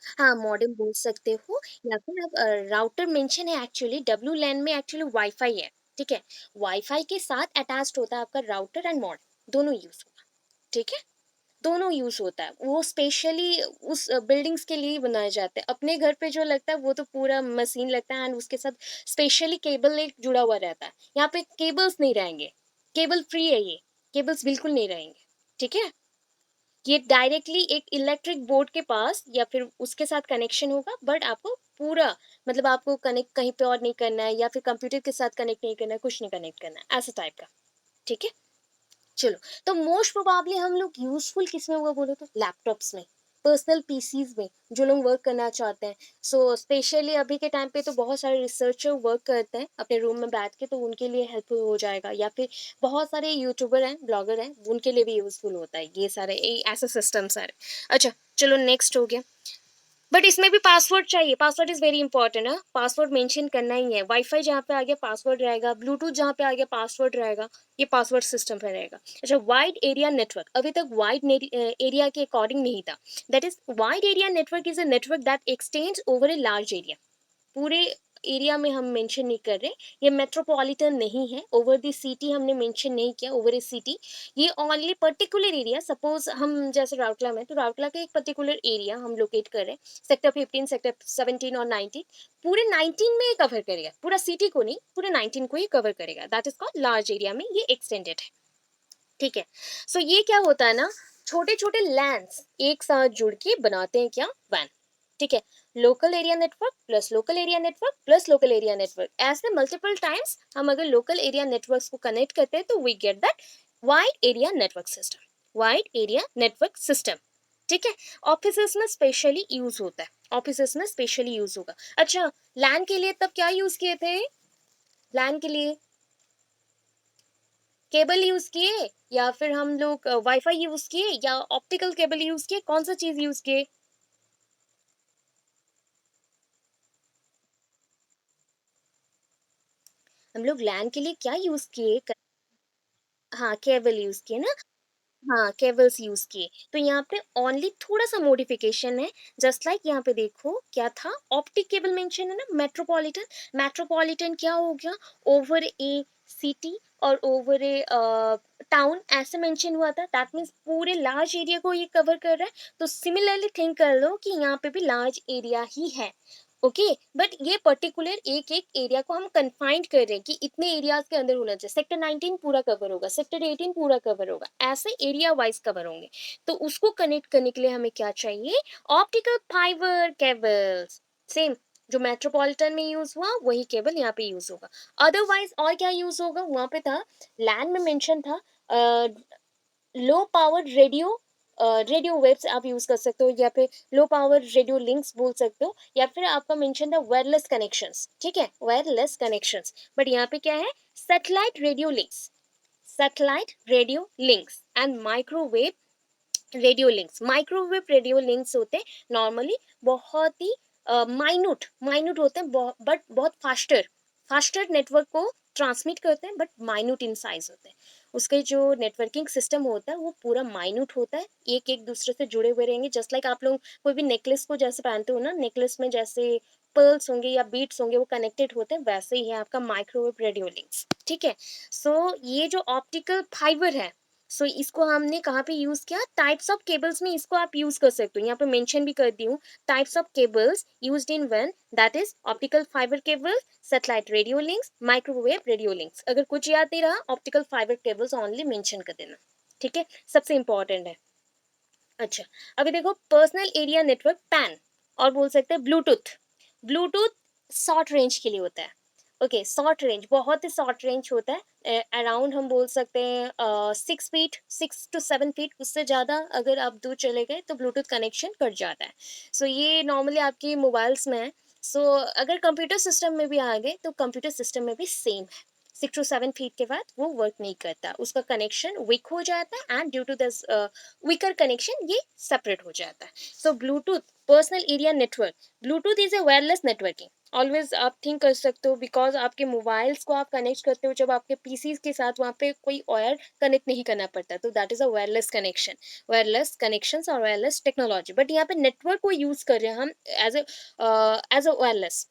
हाँ, मॉडेम बोल सकते हो, या फिर आप राउटर मेंशन है, एक्चुअली डब्ल्यू लैन में एक्चुअली वाईफाई है, ठीक है। वाईफाई के साथ अटैच्ड होता है आपका राउटर एंड मॉडेम, दोनों यूज होगा, ठीक है, दोनों यूज होता है। वो स्पेशली उस बिल्डिंग्स के लिए ही बनाए जाते हैं। अपने घर पे जो लगता है वो तो पूरा मशीन लगता है, एंड उसके साथ स्पेशली केबल एक जुड़ा हुआ रहता है। यहाँ पे केबल्स नहीं रहेंगे, केबल फ्री है ये, केबल्स बिल्कुल नहीं रहेंगे, ठीक है। ये डायरेक्टली एक इलेक्ट्रिक बोर्ड के पास या फिर उसके साथ कनेक्शन होगा, बट आपको पूरा मतलब आपको कनेक्ट कहीं पे और नहीं करना है, या फिर कंप्यूटर के साथ कनेक्ट नहीं करना है, कुछ नहीं कनेक्ट करना है, ऐसा टाइप का, ठीक है। चलो, तो मोस्ट प्रोबेबली हम लोग यूजफुल किस में होगा बोलो तो, लैपटॉप्स में, पर्सनल पीसीज में, जो लोग वर्क करना चाहते हैं। सो स्पेशली अभी के टाइम पे तो बहुत सारे रिसर्चर वर्क करते हैं अपने रूम में बैठ के, तो उनके लिए हेल्पफुल हो जाएगा, या फिर बहुत सारे यूट्यूबर हैं, ब्लॉगर हैं, उनके लिए भी यूजफुल होता है ये सारे ऐसे सिस्टम सारे। अच्छा, चलो नेक्स्ट हो गया, बट इसमें भी पासवर्ड चाहिए, पासवर्ड इज वेरी इंपॉर्टेंट है, पासवर्ड मेंशन करना ही है। वाईफाई जहाँ पे आ गया पासवर्ड रहेगा, ब्लूटूथ जहाँ पे आ गया पासवर्ड रहेगा, ये पासवर्ड सिस्टम पे रहेगा। अच्छा, वाइड एरिया नेटवर्क अभी तक वाइड एरिया के अकॉर्डिंग नहीं था। That is wide area network is a network that x tends over a large area. पूरे एरिया में हम मेंशन नहीं कर रहे, ये मेट्रोपॉलिटन नहीं है, ओवर द सिटी हमने मेंशन नहीं किया, ओवर ए सिटी। ये ओनली पर्टिकुलर एरिया, सपोज हम जैसे राउरकेला में, तो राउरकेला का एक पर्टिकुलर एरिया हम लोकेट कर रहे हैं, सेक्टर 15, सेक्टर 17 और 19, पूरे 19 में कवर करेगा, पूरा सिटी को नहीं, पूरे 19 को ही कवर करेगा। That is called large area में ये एक्सटेंडेड है। ठीक है, सो ये क्या होता है ना, छोटे छोटे लैंड्स एक साथ जुड़ के बनाते हैं क्या, वैन। ठीक है, local area network plus local area network plus local area network, ऐसे मल्टीपल टाइम्स हम अगर लोकल एरिया नेटवर्क्स को कनेक्ट करते हैं तो we get that wide area network system, wide area network system. ठीक है, ऑफिसेस में स्पेशली यूज होता है, ऑफिसेस में स्पेशली यूज होगा। अच्छा, लैन के लिए तब क्या यूज किए थे, लैन के लिए केबल यूज किए, या फिर हम लोग वाईफाई यूज किए, या ऑप्टिकल केबल यूज किए, कौन सा चीज यूज किए, हम लोग लैन के लिए क्या यूज किए, हाँ केबल यूज किए ना, हाँ केबल्स यूज किए। तो यहाँ पे ओनली थोड़ा सा मॉडिफिकेशन है, जस्ट लाइक यहाँ पे देखो क्या था, ऑप्टिक केबल मेंशन है ना, मेट्रोपॉलिटन, मेट्रोपॉलिटन क्या हो गया, ओवर ए सिटी और ओवर ए टाउन ऐसे मेंशन हुआ था, दैट मीन्स पूरे लार्ज एरिया को ये कवर कर रहा है। तो सिमिलरली थिंक कर लो कि यहाँ पे भी लार्ज एरिया ही है। ओके, बट ये पर्टिकुलर एक एक एरिया को हम कन्फाइंड कर रहे हैं कि इतने एरियाज के अंदर होना चाहिए, सेक्टर 19 पूरा कवर होगा, सेक्टर 18 पूरा कवर होगा, ऐसे एरिया वाइज कवर होंगे। तो उसको कनेक्ट करने के लिए हमें क्या चाहिए, ऑप्टिकल फाइबर केबल्स। सेम जो मेट्रोपॉलिटन में यूज हुआ वही केबल यहाँ पे यूज होगा। अदरवाइज और क्या यूज होगा, वहां पे था लैंड में मेंशन था लो पावर रेडियो, रेडियो वेव्स आप यूज कर सकते हो, या फिर लो पावर रेडियो लिंक्स बोल सकते हो, या फिर आपका मेंशन था वायरलेस कनेक्शंस। ठीक है, वायरलेस कनेक्शंस, बट यहाँ पे क्या है, satellite radio links, satellite radio links and microwave radio links. Microwave radio links होते हैं नॉर्मली बहुत ही माइन्यूट माइन्यूट होते हैं, बट बहुत फास्टर फास्टर नेटवर्क को ट्रांसमिट करते हैं, बट माइन्यूट इन साइज होते हैं। उसके जो नेटवर्किंग सिस्टम होता है वो पूरा माइन्यूट होता है, एक एक दूसरे से जुड़े हुए रहेंगे, जस्ट लाइक आप लोग कोई भी नेकलेस को जैसे पहनते हो ना, नेकलेस में जैसे पर्ल्स होंगे या बीट्स होंगे वो कनेक्टेड होते हैं, वैसे ही है आपका माइक्रोवेव रेडियो लिंक्स। ठीक है, सो ये जो ऑप्टिकल फाइबर है, सो इसको हमने कहाँ पे यूज किया, टाइप्स ऑफ केबल्स में इसको आप यूज कर सकते हो, यहाँ पे मेंशन भी कर दी हूँ, types of cables used in when, that is optical fibre cable, satellite radio links, microwave radio links. अगर कुछ याद नहीं रहा, optical fibre cables only mention कर देना। ठीक है, सबसे इंपॉर्टेंट है। अच्छा, अभी देखो पर्सनल एरिया नेटवर्क पैन, और बोल सकते हैं ब्लूटूथ। ब्लूटूथ शॉर्ट रेंज के लिए होता है। ओके, शॉर्ट रेंज, बहुत ही शॉर्ट रेंज होता है, अराउंड हम बोल सकते हैं 6 फीट, 6 to 7 फीट, उससे ज़्यादा अगर आप दूर चले गए तो ब्लूटूथ कनेक्शन कट जाता है। सो ये नॉर्मली आपकी मोबाइल्स में है। सो अगर कंप्यूटर सिस्टम में भी आ गए तो कंप्यूटर सिस्टम में भी सेम है, 6 to 7 फीट के बाद वो वर्क नहीं करता, उसका कनेक्शन वीक हो जाता है, and due to this weaker connection ये सेपरेट हो जाता है। So Bluetooth personal area network, Bluetooth is a wireless networking. Always आप थिंक कर सकते हो, बिकॉज आपके मोबाइल्स को आप कनेक्ट करते हो जब आपके पीसीज के साथ, वहाँ पे कोई वायर कनेक्ट नहीं करना पड़ता, तो that is a wireless connection, wireless connections और वायरलेस टेक्नोलॉजी। बट यहाँ पे नेटवर्क को यूज कर रहे हैं हम एज अ वायरलेस।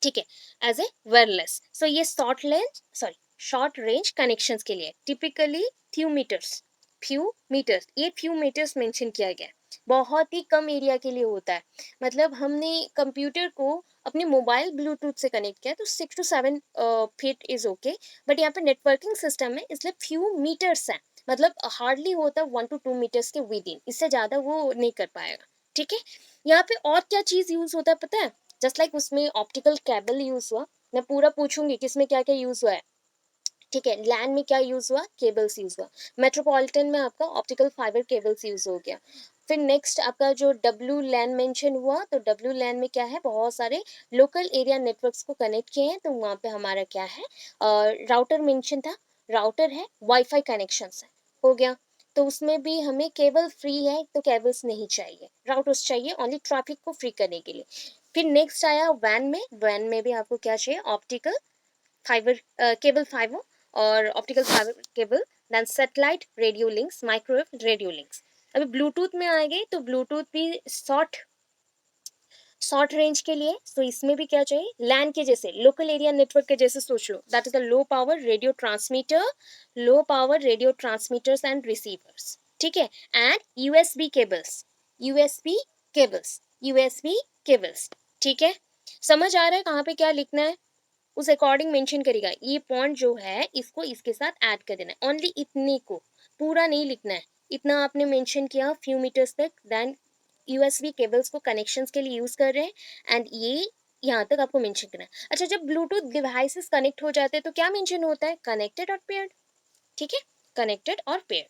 ठीक है, एज ए वायरलेस। सो ये शॉर्ट रेंज कनेक्शंस के लिए टिपिकली फ्यू मीटर्स, ये फ्यू मीटर्स मेंशन किया गया है, बहुत ही कम एरिया के लिए होता है। मतलब हमने कंप्यूटर को अपने मोबाइल ब्लूटूथ से कनेक्ट किया तो 6 to 7 feet is okay, but यहाँ पे नेटवर्किंग सिस्टम है इसलिए फ्यू मीटर्स है, मतलब हार्डली होता है 1 to 2 मीटर्स के विद इन, इससे ज्यादा वो नहीं कर पाएगा। ठीक है, यहाँ पे और क्या चीज यूज होता है पता है, जस्ट लाइक उसमें ऑप्टिकल केबल यूज हुआ, मैं पूरा पूछूंगी किसमें क्या क्या यूज हुआ है। ठीक है, लैन में क्या यूज हुआ, केबल्स यूज हुआ, मेट्रोपॉलिटन में आपका ऑप्टिकल फाइबर केबल्स यूज हो गया। फिर नेक्स्ट आपका जो डब्ल्यू लैन मेंशन हुआ, तो डब्ल्यू लैन में क्या है, बहुत सारे लोकल एरिया नेटवर्क्स को कनेक्ट किए हैं, तो वहाँ पे हमारा क्या है, राउटर मेंशन था, राउटर है, वाईफाई कनेक्शन है, हो गया। तो उसमें भी हमें केबल फ्री है तो केबल्स नहीं चाहिए, राउटर्स चाहिए ओनली ट्रैफिक को फ्री करने के लिए। फिर नेक्स्ट आया वैन में भी आपको क्या चाहिए, ऑप्टिकल फाइबर केबल फाइबर और optical fibre cable, then satellite radio links, microwave radio links. अभी ब्लूटूथ में आ गए तो ब्लूटूथ भी शॉर्ट रेंज के लिए, तो इसमें भी क्या चाहिए, लैन के जैसे लोकल एरिया नेटवर्क के जैसे सोच लो, that is a low power radio transmitter, low power radio transmitters and receivers, ठीक है। And USB cables, USB cables, USB cables, ठीक है। समझ आ रहा है कहाँ पे क्या लिखना है, उस अकॉर्डिंग मेंशन करेगा। ये पॉइंट जो है इसको इसके साथ ऐड कर देना है, ओनली इतने को, पूरा नहीं लिखना है। इतना आपने मेंशन किया फ्यू मीटर्स तक, देन यूएसबी केबल्स को कनेक्शंस के लिए यूज कर रहे हैं एंड ये यहाँ तक आपको मेंशन करना है। अच्छा, जब ब्लूटूथ डिवाइसेस कनेक्ट हो जाते हैं तो क्या मेंशन होता है, कनेक्टेड और पेयर्ड, ठीक है, कनेक्टेड और paired.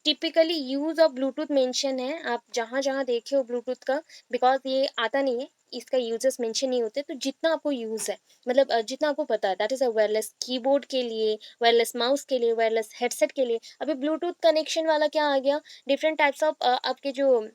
Typically use of Bluetooth mention है, आप जहां जहां देखे हो ब्लूटूथ का, बिकॉज ये आता नहीं है, इसका यूजर्स मेंशन नहीं होते, तो जितना आपको यूज है, मतलब जितना आपको पता है, that is a wireless keyboard के लिए, वायरलेस माउस के लिए, वायरलेस हेडसेट के लिए। अभी ब्लूटूथ कनेक्शन वाला क्या आ गया, डिफरेंट टाइप्स ऑफ आपके जो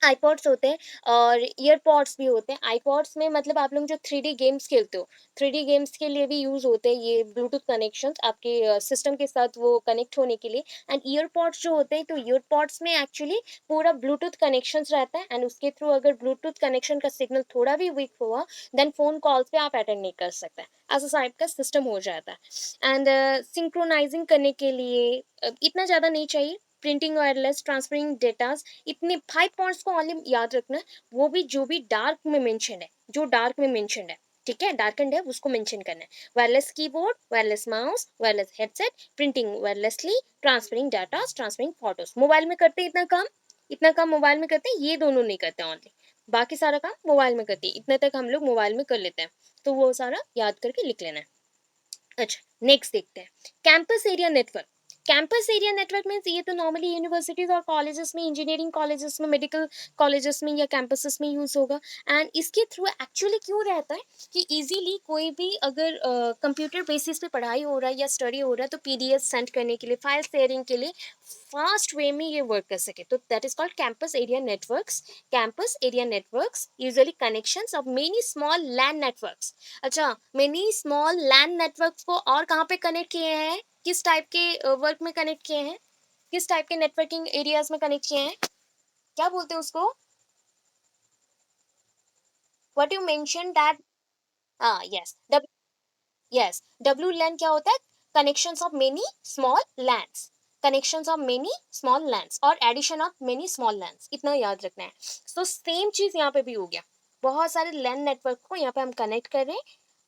आईपॉड्स होते हैं और ईयरपॉड्स भी होते हैं। आईपॉड्स में मतलब आप लोग जो 3D गेम्स खेलते हो, 3D गेम्स के लिए भी यूज होते हैं ये ब्लूटूथ कनेक्शंस आपके सिस्टम के साथ वो कनेक्ट होने के लिए। एंड ईयरपॉड्स जो होते हैं, तो ईयरपॉड्स में एक्चुअली पूरा ब्लूटूथ कनेक्शंस रहता है एंड उसके थ्रू अगर ब्लूटूथ कनेक्शन का सिग्नल थोड़ा भी वीक हुआ, देन फोन कॉल्स पे आप अटेंड नहीं कर सकते, ऐसा टाइप का सिस्टम हो जाता है। एंड सिंक्रोनाइजिंग करने के लिए इतना ज़्यादा नहीं चाहिए, प्रिंटिंग वायरलेस ट्रांसफरिंग डेटास, इतने 5 पॉइंट्स को ऑनली याद रखना है। वो भी जो भी डार्क में मेंशन है, जो डार्क में मेंशन है, ठीक है, डार्कन है उसको मेंशन करना है। Wireless keyboard, wireless mouse, wireless headset, printing wirelessly, transferring data, transferring photos. Mobile में करते इतना काम, इतना काम मोबाइल में करते हैं, ये दोनों नहीं करते ऑनली, बाकी सारा काम मोबाइल में करते हैं, इतने तक हम लोग मोबाइल में कर लेते हैं, तो वो सारा याद करके लिख लेना है। अच्छा, नेक्स्ट देखते हैं, campus area network. Campus area network means ये तो नॉर्मली यूनिवर्सिटीज और कॉलेजेस में, इंजीनियरिंग कॉलेजेस में, मेडिकल कॉलेजेस में या कैंपसेस में यूज होगा। एंड इसके थ्रू एक्चुअली क्यों रहता है कि इजीली कोई भी अगर कंप्यूटर बेसिस पे पढ़ाई हो रहा है या स्टडी हो रहा है, तो पीडीएफ सेंड करने के लिए, फाइल शेयरिंग के लिए फास्ट वे में ये वर्क कर सके, तो that is called campus area networks. Campus area networks usually connections of many small LAN networks. अच्छा, मेनी स्मॉल लैन नेटवर्क्स को और कहाँ पे कनेक्ट किए हैं, किस टाइप के वर्क में कनेक्ट किए हैं, किस टाइप के नेटवर्किंग एरियाज में कनेक्ट किए हैं, क्या बोलते हैं उसको, व्हाट यू मेंशन दैट, हाँ यस, यस, डब्ल्यू लैन क्या होता है, connections of many small lands, connections of many small lands और addition of many small lands, इतना याद रखना है। तो सेम चीज यहाँ पे भी हो गया, बहुत सारे लैंड नेटवर्क को यहाँ पे हम कनेक्ट कर रहे हैं,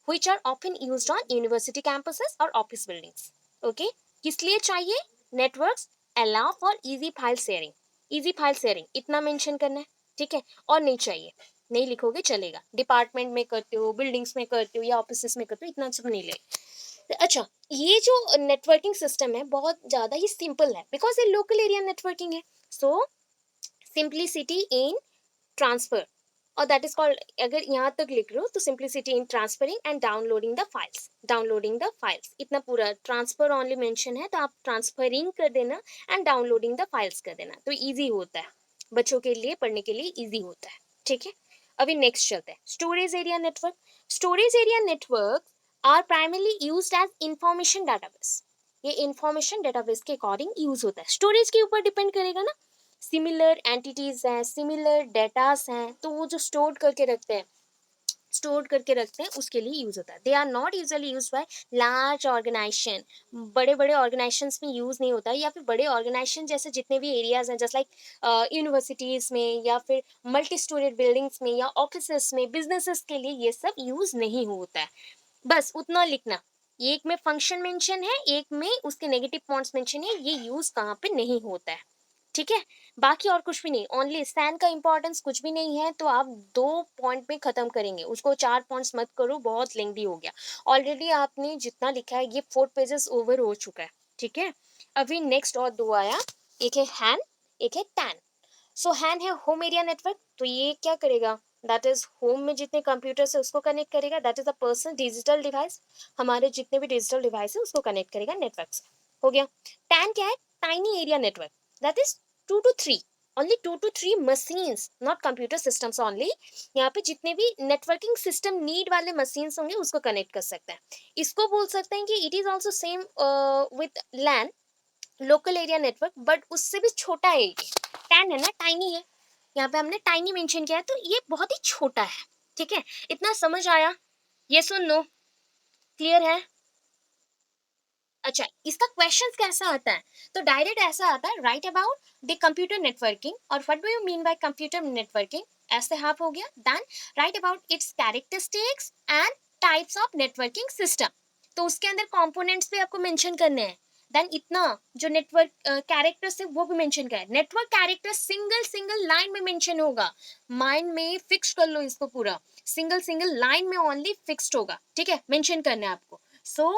which are often used on university campuses और office buildings. Okay? किस लिए चाहिए, networks allow for easy file sharing, easy file sharing इतना मेंशन करना है, ठीक है, और नहीं चाहिए, नहीं लिखोगे चलेगा, डिपार्टमेंट में करते हो, बिल्डिंग्स में करते हो या ऑफिस में करते हो, इतना सब नहीं ले। अच्छा, ये जो नेटवर्किंग सिस्टम है बहुत ज़्यादा ही सिंपल है, बिकॉज ये लोकल एरिया नेटवर्किंग है, सो सिंप्लिसिटी इन ट्रांसफर, और दैट इज कॉल्ड, अगर यहाँ तक लिख रहे हो तो simplicity in transferring and downloading the files, downloading the files, इतना पूरा ट्रांसफर ओनली मेंशन है, तो आप ट्रांसफरिंग कर देना एंड डाउनलोडिंग द फाइल्स कर देना, तो इजी होता है, बच्चों के लिए पढ़ने के लिए इजी होता है, ठीक है। अभी नेक्स्ट चलते हैं, storage area network. Storage area network are primarily used as information database, ये इंफॉर्मेशन डेटाबेस के अकॉर्डिंग यूज होता है, स्टोरेज के ऊपर डिपेंड करेगा ना, सिमिलर एंटिटीज हैं, सिमिलर डेटास हैं, तो वो जो स्टोर करके रखते हैं उसके लिए यूज होता है। They are not usually use by large organization, बड़े बड़े ऑर्गेनाइजेशंस में यूज नहीं होता है, या फिर बड़े ऑर्गेनाइजेशन जैसे जितने भी एरियाज हैं, जैसे लाइक यूनिवर्सिटीज में या फिर मल्टी स्टोरेड बिल्डिंग्स में या ऑफिस में, बिजनेसेस के लिए ये सब यूज नहीं होता है, बस उतना लिखना। एक में फंक्शन मेंशन है, एक में उसके नेगेटिव पॉइंट्स मेंशन है, ये यूज कहाँ पे नहीं होता है, ठीक है। बाकी और कुछ भी नहीं, ओनली स्टैंड का इंपॉर्टेंस कुछ भी नहीं है, तो आप 2 पॉइंट में खत्म करेंगे उसको, 4 पॉइंट्स मत करो, बहुत लेंदी हो गया, ऑलरेडी आपने जितना लिखा है ये 4 पेजेस ओवर हो चुका है, ठीक है। अभी नेक्स्ट और दो आया, एक है हैन, एक है टैन। सो हैन है होम एरिया नेटवर्क, तो ये क्या करेगा, दैट इज होम में जितने कंप्यूटर्स है उसको कनेक्ट करेगा, that is a personal digital device, हमारे जितने भी डिजिटल डिवाइस है उसको कनेक्ट करेगा नेटवर्क से, हो गया। टैन क्या है, tiny area network, that is 2 to 3, only 2 to 3 machines, not computer systems only. यहाँ पे जितने भी नेटवर्किंग सिस्टम नीड वाले मशीन्स होंगे उसको कनेक्ट कर सकते हैं. इसको बोल सकते हैं कि it is also same with LAN, local area network, but उससे भी छोटा है. ये टैन है ना, टाइनी है, यहाँ पे हमने टाइनी मेंशन किया है, तो ये बहुत ही छोटा है. ठीक है, इतना समझ आया? ये सुन लो, क्लियर है? अच्छा, इसका क्वेश्चंस कैसा आता है? तो डायरेक्ट ऐसा आता है, write about the computer networking, और what do you mean by computer networking, ऐसे हाफ हो गया. Then write about its characteristics and types of networking system. तो उसके अंदर कंपोनेंट्स भी आपको मेंशन करने हैं. देन इतना जो नेटवर्क कैरेक्टर्स है वो भी मेंशन करें. Network character single single line में मेंशन होगा. माइंड में फिक्स कर लो इसको पूरा, सिंगल सिंगल लाइन में ओनली फिक्स्ड होगा. ठीक है, मेंशन करना है आपको. सो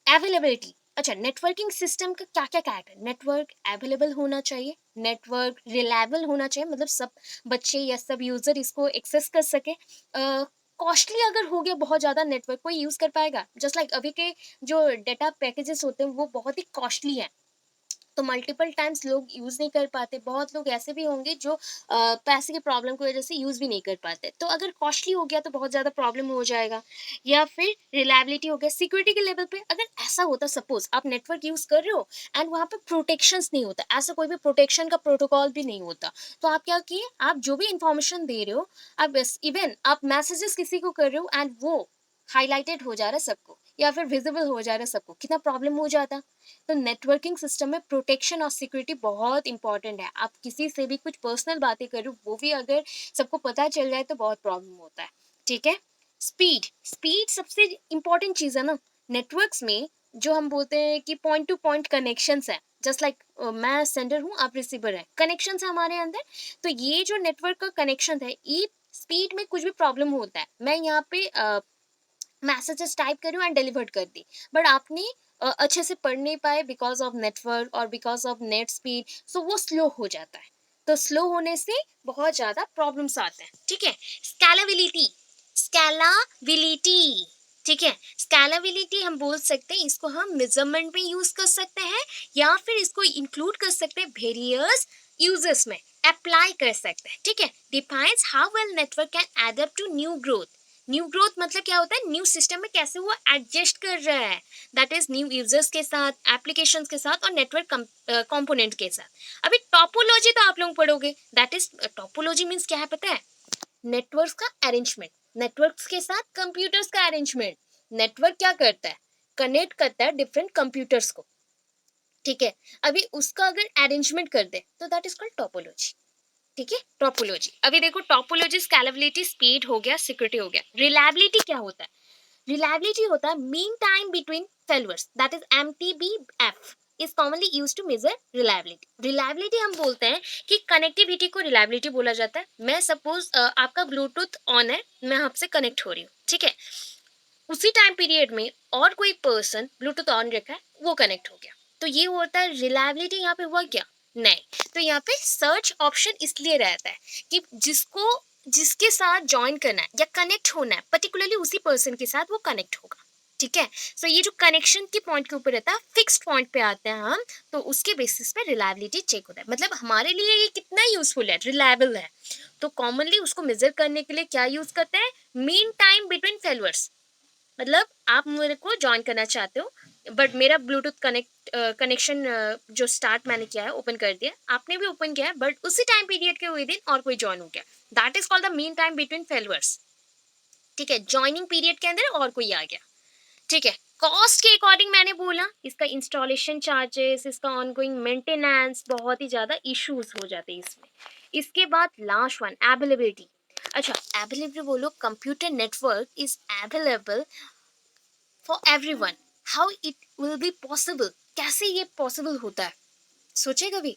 अवेलेबिलिटी. अच्छा, नेटवर्किंग सिस्टम का क्या क्या कैरेक्टर? नेटवर्क अवेलेबल होना चाहिए, नेटवर्क रिलायबल होना चाहिए, मतलब सब बच्चे या सब यूजर इसको एक्सेस कर सके. कॉस्टली अगर हो गया बहुत ज़्यादा, नेटवर्क कोई यूज़ कर पाएगा? जस्ट लाइक अभी के जो डेटा पैकेजेस होते हैं वो बहुत ही कॉस्टली है, तो मल्टीपल टाइम्स लोग यूज़ नहीं कर पाते. बहुत लोग ऐसे भी होंगे जो पैसे की प्रॉब्लम की वजह से यूज़ भी नहीं कर पाते. तो अगर कॉस्टली हो गया तो बहुत ज़्यादा प्रॉब्लम हो जाएगा. या फिर रिलायबिलिटी हो गया. सिक्योरिटी के लेवल पे अगर ऐसा होता, सपोज आप नेटवर्क यूज़ कर रहे हो एंड वहाँ पे प्रोटेक्शंस नहीं होता, ऐसा कोई भी प्रोटेक्शन का प्रोटोकॉल भी नहीं होता, तो आप क्या किए, आप जो भी इंफॉर्मेशन दे रहे हो, आप इवन आप मैसेजेस किसी को कर रहे हो एंड वो हाईलाइटेड हो जा रहा है सबको, या फिर विजिबल हो जा रहा है सबको, कितना प्रॉब्लम हो जाता. तो नेटवर्किंग सिस्टम में प्रोटेक्शन और सिक्योरिटी बहुत इंपॉर्टेंट है. आप किसी से भी कुछ पर्सनल बातें कर रहे हो, वो भी अगर सबको पता चल जाए तो बहुत प्रॉब्लम होता है. ठीक है. स्पीड, स्पीड सबसे इंपॉर्टेंट चीज़ है ना नेटवर्क्स में. जो हम बोलते हैं कि पॉइंट टू पॉइंट कनेक्शंस है, जस्ट लाइक मैं सेंडर हूँ, आप रिसीवर है, कनेक्शंस है हमारे अंदर. तो ये जो नेटवर्क का कनेक्शन है, ये स्पीड में कुछ भी प्रॉब्लम होता है, मैं यहाँ पे मैसेजेस टाइप करी एंड डिलीवर्ड कर दी, बट आपने अच्छे से पढ़ नहीं पाए बिकॉज ऑफ नेटवर्क और बिकॉज ऑफ नेट स्पीड, सो वो स्लो हो जाता है. तो स्लो होने से बहुत ज़्यादा प्रॉब्लम्स आते हैं. ठीक है. स्केलेबिलिटी, स्केलाबिलिटी. ठीक है, स्केलेबिलिटी हम बोल सकते हैं, इसको हम मेजरमेंट में यूज कर सकते हैं, या फिर इसको इंक्लूड कर सकते हैं वेरियस यूजर्स में अप्लाई कर सकते हैं. ठीक है. Defines how well network can adapt to new growth. New growth मतलब क्या होता है, न्यू सिस्टम में कैसे वो एडजस्ट कर रहा है, दैट इज न्यू यूजर्स के साथ, एप्लीकेशंस के साथ और नेटवर्क कंपोनेंट के साथ. अभी टोपोलॉजी तो आप लोग पढ़ोगे, दैट इज टोपोलॉजी मीन्स क्या है पता है? नेटवर्क्स का अरेंजमेंट, नेटवर्क्स के साथ कंप्यूटर्स का अरेंजमेंट. नेटवर्क क्या करता है, कनेक्ट करता है डिफरेंट कंप्यूटर्स को. ठीक है. अभी उसका अगर अरेंजमेंट कर दे तो दैट इज कॉल्ड टोपोलॉजी. ठीक है, टोपोलॉजी. अभी देखो, टोपोलॉजी, स्केलेबिलिटी, स्पीड हो गया, सिक्योरिटी हो गया. रिलायबिलिटी क्या होता है? रिलायबिलिटी होता है mean time between failures, that is MTBF is commonly used to measure reliability. Reliability हम बोलते हैं कि कनेक्टिविटी को रिलायबिलिटी बोला जाता है. मैं सपोज आपका ब्लूटूथ ऑन है, मैं आपसे कनेक्ट हो रही हूँ. ठीक है. उसी टाइम पीरियड में और कोई पर्सन ब्लूटूथ ऑन रखा है, वो कनेक्ट हो गया, तो ये होता है रिलायबिलिटी. यहाँ पे हुआ क्या? नहीं. तो यहाँ पे सर्च ऑप्शन इसलिए रहता है कि जिसको जिसके साथ ज्वाइन करना है या कनेक्ट होना है, पर्टिकुलरली उसी पर्सन के साथ वो कनेक्ट होगा. ठीक है. सो ये जो कनेक्शन के पॉइंट के ऊपर रहता है, फिक्स्ड पॉइंट पे आते हैं हम, तो उसके बेसिस पे रिलायबिलिटी चेक होता है. मतलब हमारे लिए ये कितना यूजफुल है, रिलायबल है. तो कॉमनली उसको मेजर करने के लिए क्या यूज करते हैं? Mean time between failures. मतलब आप मेरे को ज्वाइन करना चाहते हो, बट मेरा ब्लूटूथ कनेक्शन जो स्टार्ट मैंने किया है, ओपन कर दिया, आपने भी ओपन किया है, बट उसी टाइम पीरियड के विद इन और कोई ज्वाइन हो गया, that is called the mean time between failures. ठीक है. ज्वाइनिंग पीरियड के अंदर और कोई आ गया. ठीक है. कॉस्ट के अकॉर्डिंग मैंने बोला, इसका इंस्टॉलेशन चार्जेस, इसका ऑनगोइंग मेंटेनेंस, बहुत ही ज़्यादा इश्यूज हो जाते हैं इसमें. इसके बाद लास्ट वन, अवेलेबिलिटी. अच्छा, अवेलेबिलिटी बोलो, computer network is available for everyone. How it will be possible, कैसे ये पॉसिबल होता है, सोचे कभी?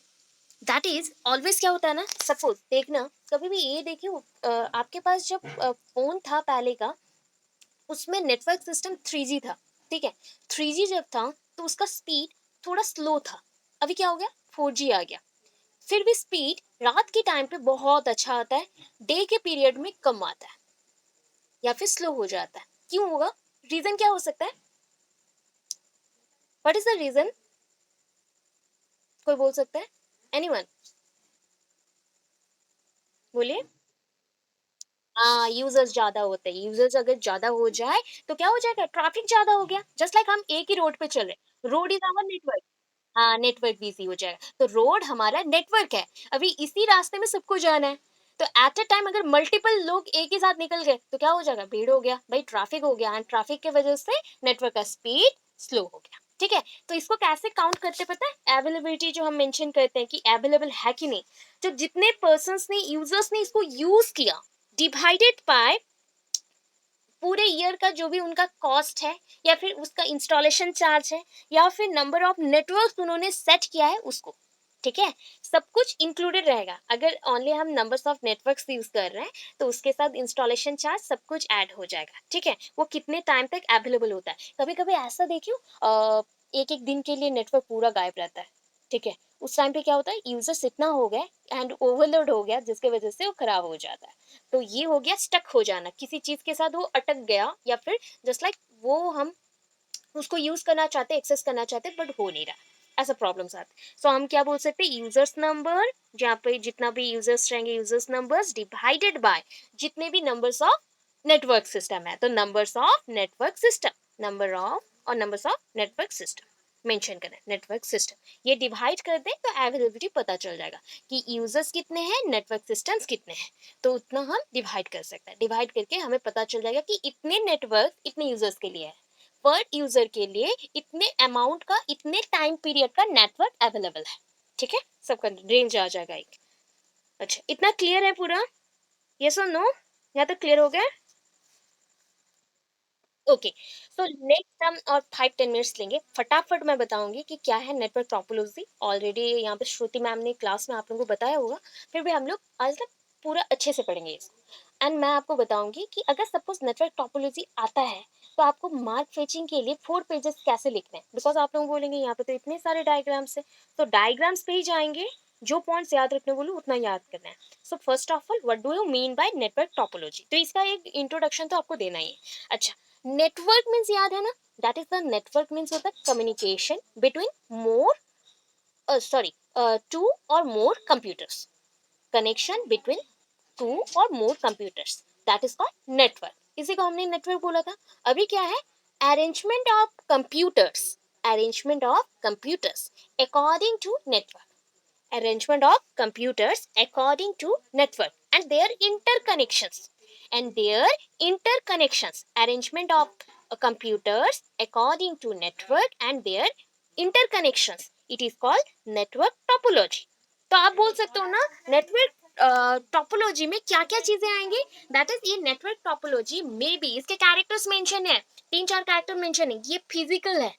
दैट इज ऑलवेज क्या होता है ना, सपोज देखना, कभी भी ये देखियो, आपके पास जब फोन था पहले का, उसमें नेटवर्क सिस्टम 3G था. ठीक है. 3G जब था तो उसका स्पीड थोड़ा स्लो था. अभी क्या हो गया, 4G आ गया. फिर भी स्पीड रात के टाइम पे बहुत अच्छा आता है, डे के पीरियड में कम आता है या फिर स्लो हो जाता है. क्यों होगा? रीजन क्या हो सकता है? What is the reason? कोई बोल सकता है? एनीवन? बोलिए। हाँ, यूजर्स ज्यादा होते हैं। यूजर्स अगर ज्यादा हो जाए तो क्या हो जाएगा, ट्रैफिक ज्यादा हो गया। जस्ट लाइक हम एक ही रोड पे चल रहे, रोड इज आवर नेटवर्क। हाँ, नेटवर्क बिजी हो जाएगा। तो रोड हमारा नेटवर्क है, अभी इसी रास्ते में सबको जाना है। तो एट अ टाइम अगर मल्टीपल लोग एक ही साथ निकल गए तो क्या हो जाएगा, भीड़ हो गया भाई, ट्रैफिक हो गया, एंड ट्रैफिक की वजह से नेटवर्क का स्पीड स्लो हो गया। ठीक है, तो इसको कैसे काउंट करते पता है? अवेलेबिलिटी जो हम मेंशन करते हैं कि अवेलेबल है कि नहीं, जो जितने पर्सन्स ने, यूजर्स ने इसको यूज किया, डिवाइडेड बाय पूरे ईयर का जो भी उनका कॉस्ट है, या फिर उसका इंस्टॉलेशन चार्ज है, या फिर नंबर ऑफ नेटवर्क उन्होंने सेट किया है उसको। ठीक है, सब कुछ इंक्लूडेड रहेगा। अगर ओनली हम नंबर्स ऑफ नेटवर्क्स यूज कर रहे हैं तो उसके साथ इंस्टॉलेशन चार्ज सब कुछ ऐड हो जाएगा। ठीक है, वो कितने टाइम तक अवेलेबल होता है। कभी कभी ऐसा देखियो, एक एक दिन के लिए नेटवर्क पूरा गायब रहता है। ठीक है, उस टाइम पे क्या होता है, यूजर्स इतना हो गए एंड ओवरलोड हो गया, जिसके वजह से वो खराब हो जाता है। तो ये हो गया स्टक हो जाना, किसी चीज के साथ वो अटक गया, या फिर जस्ट लाइक वो हम उसको यूज करना चाहते, एक्सेस करना चाहते, बट हो नहीं रहा, ऐसा प्रॉब्लम्स आते। सो हम क्या बोल सकते हैं, यूजर्स नंबर, जहाँ पे जितना भी यूजर्स रहेंगे, यूजर्स नंबर्स डिवाइडेड बाय जितने भी नंबर्स ऑफ नेटवर्क सिस्टम है, तो numbers of network system, number of और numbers of network system mention करना है, नेटवर्क सिस्टम। ये डिवाइड कर दें तो अवेलेबिलिटी पता चल जाएगा कि यूजर्स कितने हैं, नेटवर्क सिस्टम्स कितने हैं। तो उतना हम डिवाइड कर सकते हैं। डिवाइड करके हमें पता चल जाएगा कि इतने नेटवर्क इतने यूजर्स के लिए है, पर यूजर के लिए इतने अमाउंट का, इतने टाइम पीरियड का नेटवर्क अवेलेबल है। ठीक है, सबका रेंज आ जाएगा एक। अच्छा, इतना क्लियर है पूरा? यस और नो? यहाँ तक क्लियर हो गया? ओके, सो नेक्स्ट हम और 5-10 मिनट्स लेंगे, फटाफट मैं बताऊंगी कि क्या है नेटवर्क टोपोलॉजी। ऑलरेडी यहाँ पे श्रुति मैम ने क्लास में आप लोगों को बताया होगा, फिर भी हम लोग आज ना पूरा अच्छे से पढ़ेंगे इसको। एंड मैं आपको बताऊंगी कि अगर सपोज नेटवर्क टोपोलॉजी आता है तो आपको मार्क फेचिंग के लिए 4 पेजेस कैसे लिखने हैं, बिकॉज आप लोग बोलेंगे यहाँ पे तो इतने सारे डायग्राम्स है। तो डायग्राम्स पे ही जाएंगे, जो पॉइंट्स याद रखने बोलूँ उतना याद करना है। So first of all, what do you mean by network topology, तो इसका एक इंट्रोडक्शन तो आपको देना ही है। अच्छा, नेटवर्क मीन्स याद है ना, that is the network means होता है communication between more, sorry, two और more computers, connection between two और more computers, that is called network. इसी को हमने नेटवर्क बोला था। अभी क्या है, arrangement of computers, arrangement of computers according to network, arrangement of computers according to network and their interconnections, and their interconnections, arrangement of computers according to network and their interconnections, it is called network topology। तो आप बोल सकते हो ना, network topology में क्या क्या चीजें आएंगी, दैट इज ये नेटवर्क टोपोलॉजी में भी इसके कैरेक्टर्स मेंशन है, 3-4 कैरेक्टर मेंशन है। ये फिजिकल है,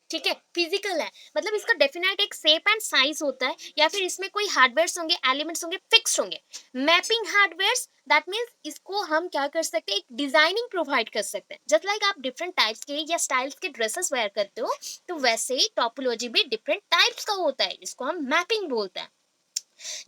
ठीक है, फिजिकल है, मतलब इसका डेफिनेट एक शेप एंड साइज होता है, या फिर इसमें कोई हार्डवेयर होंगे, एलिमेंट्स होंगे, फिक्स होंगे। मैपिंग हार्डवेयर, दैट मीन्स इसको हम क्या कर सकते हैं, एक डिजाइनिंग प्रोवाइड कर सकते हैं। जस्ट लाइक आप डिफरेंट टाइप्स के या स्टाइल्स के ड्रेसेस वेयर करते हो, तो वैसे ही टोपोलॉजी भी डिफरेंट टाइप्स का होता है, इसको हम मैपिंग बोलते हैं।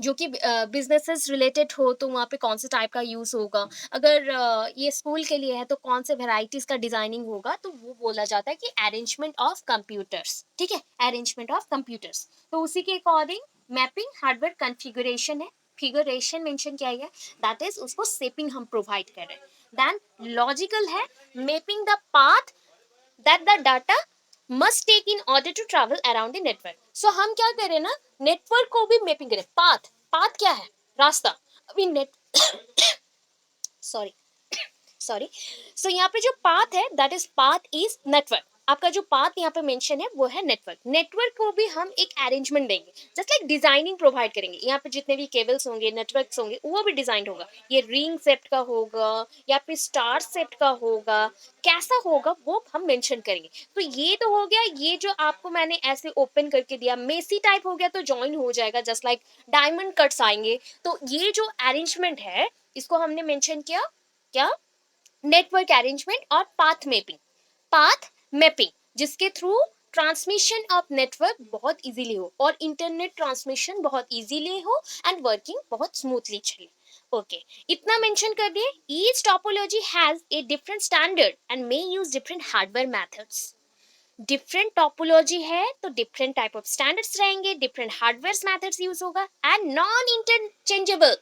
जो कि बिजनेसेस रिलेटेड हो तो वहाँ पे कौन से टाइप का यूज होगा, अगर ये स्कूल के लिए है तो कौन से वेराइटीज का डिजाइनिंग होगा, तो वो बोला जाता है कि अरेंजमेंट ऑफ कंप्यूटर्स। ठीक है, अरेंजमेंट ऑफ कंप्यूटर्स, तो उसी के अकॉर्डिंग मैपिंग हार्डवेयर कॉन्फ़िगरेशन है, फिगरेशन मेंशन किया गया, दैट इज उसको शेपिंग हम प्रोवाइड कर रहे हैं। देन लॉजिकल है, mapping the path that the data must take in order to travel around the network। So हम क्या करें ना, नेटवर्क को भी मैपिंग करें। पाथ, पाथ क्या है, रास्ता। अभी नेट सॉरी, सॉरी, सो यहाँ पे जो पाथ है, that is path is network. आपका जो पाथ यहाँ पे मेंशन है वो है नेटवर्क। नेटवर्क को भी हम एक अरेंजमेंट देंगे, जस्ट लाइक डिजाइनिंग प्रोवाइड करेंगे। यहाँ पे जितने भी केबल्स होंगे, नेटवर्क्स होंगे, वो भी डिजाइन होगा। ये रिंग सेट का होगा या फिर स्टार सेट का होगा, कैसा होगा वो हम मेंशन करेंगे। तो ये तो हो गया, ये जो आपको मैंने ऐसे ओपन करके दिया, मेसी टाइप हो गया तो ज्वाइन हो जाएगा, जस्ट लाइक डायमंड कट्स आएंगे। तो ये जो अरेंजमेंट है, इसको हमने मेंशन किया क्या, नेटवर्क अरेंजमेंट और पाथ मैपिंग। पाथ मैपिंग जिसके थ्रू ट्रांसमिशन ऑफ नेटवर्क बहुत इजीली हो और इंटरनेट ट्रांसमिशन बहुत इजीली हो एंड वर्किंग बहुत स्मूथली चले। ओके, इतना मेंशन कर दिए। Each topology has a different standard and may use different hardware methods. Different topology है तो डिफरेंट टाइप ऑफ स्टैंडर्ड्स रहेंगे, डिफरेंट हार्डवेयर मेथड्स यूज होगा एंड नॉन इंटरचेंजेबल।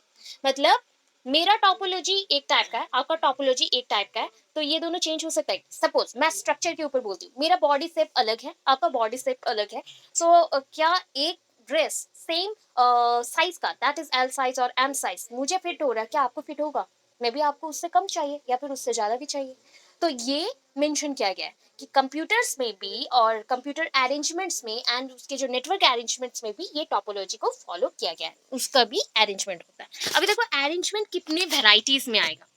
मतलब मेरा टोपोलॉजी एक टाइप का है, आपका टोपोलॉजी एक टाइप का है, तो ये दोनों चेंज हो सकता है। सपोज मैं स्ट्रक्चर के ऊपर बोलती हूँ, मेरा बॉडी शेप अलग है, आपका बॉडी शेप अलग है। सो क्या एक ड्रेस सेम साइज का, दैट इज एल साइज और एम साइज, मुझे फिट हो रहा है, क्या आपको फिट होगा? मे बी आपको उससे कम चाहिए या फिर उससे ज्यादा भी चाहिए। तो ये मेंशन किया गया है कि कंप्यूटर्स में भी और कंप्यूटर अरेंजमेंट्स में एंड उसके जो नेटवर्क अरेंजमेंट्स में भी ये टोपोलॉजी को फॉलो किया गया है, उसका भी अरेंजमेंट होता है। अभी देखो अरेंजमेंट कितने वेराइटीज में आएगा।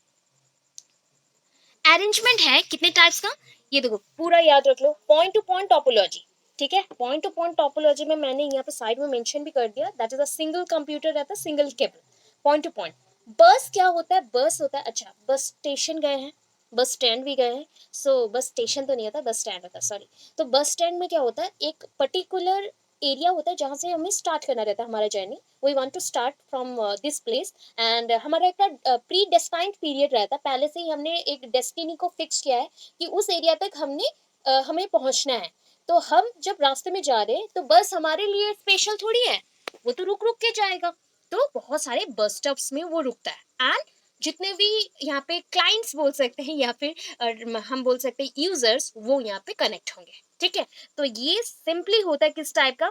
अरेंजमेंट है कितने टाइप्स का, ये देखो पूरा याद रख लो। पॉइंट टू पॉइंट टोपोलॉजी, ठीक है, पॉइंट टू पॉइंट टोपोलॉजी में मैंने यहाँ पे साइड में मेंशन भी कर दिया, that is a single computer रहता है, single cable, point two point. बस क्या होता है, बस होता है, अच्छा बस स्टेशन गए हैं, बस स्टैंड भी गए हैं। सो बस स्टेशन तो नहीं होता, बस स्टैंड होता है, सॉरी। तो बस स्टैंड में क्या होता है, एक पर्टिकुलर एरिया होता है जहाँ से हमें स्टार्ट करना रहता है हमारा journey. We want to start from this place and हमारा एक प्री डिस्फाइंड पीरियड रहता है, पहले से ही हमने एक डेस्टिनी को फिक्स किया है कि उस एरिया तक हमें पहुंचना है। तो हम जब रास्ते में जा रहे हैं तो बस हमारे लिए स्पेशल थोड़ी है, वो तो रुक रुक के जाएगा। तो बहुत सारे बस स्टॉप्स में वो रुकता है एंड जितने भी यहाँ पे क्लाइंट्स बोल सकते हैं या फिर हम बोल सकते हैं यूजर्स, वो यहाँ पे कनेक्ट होंगे, ठीक है। तो ये सिंपली होता है किस टाइप का,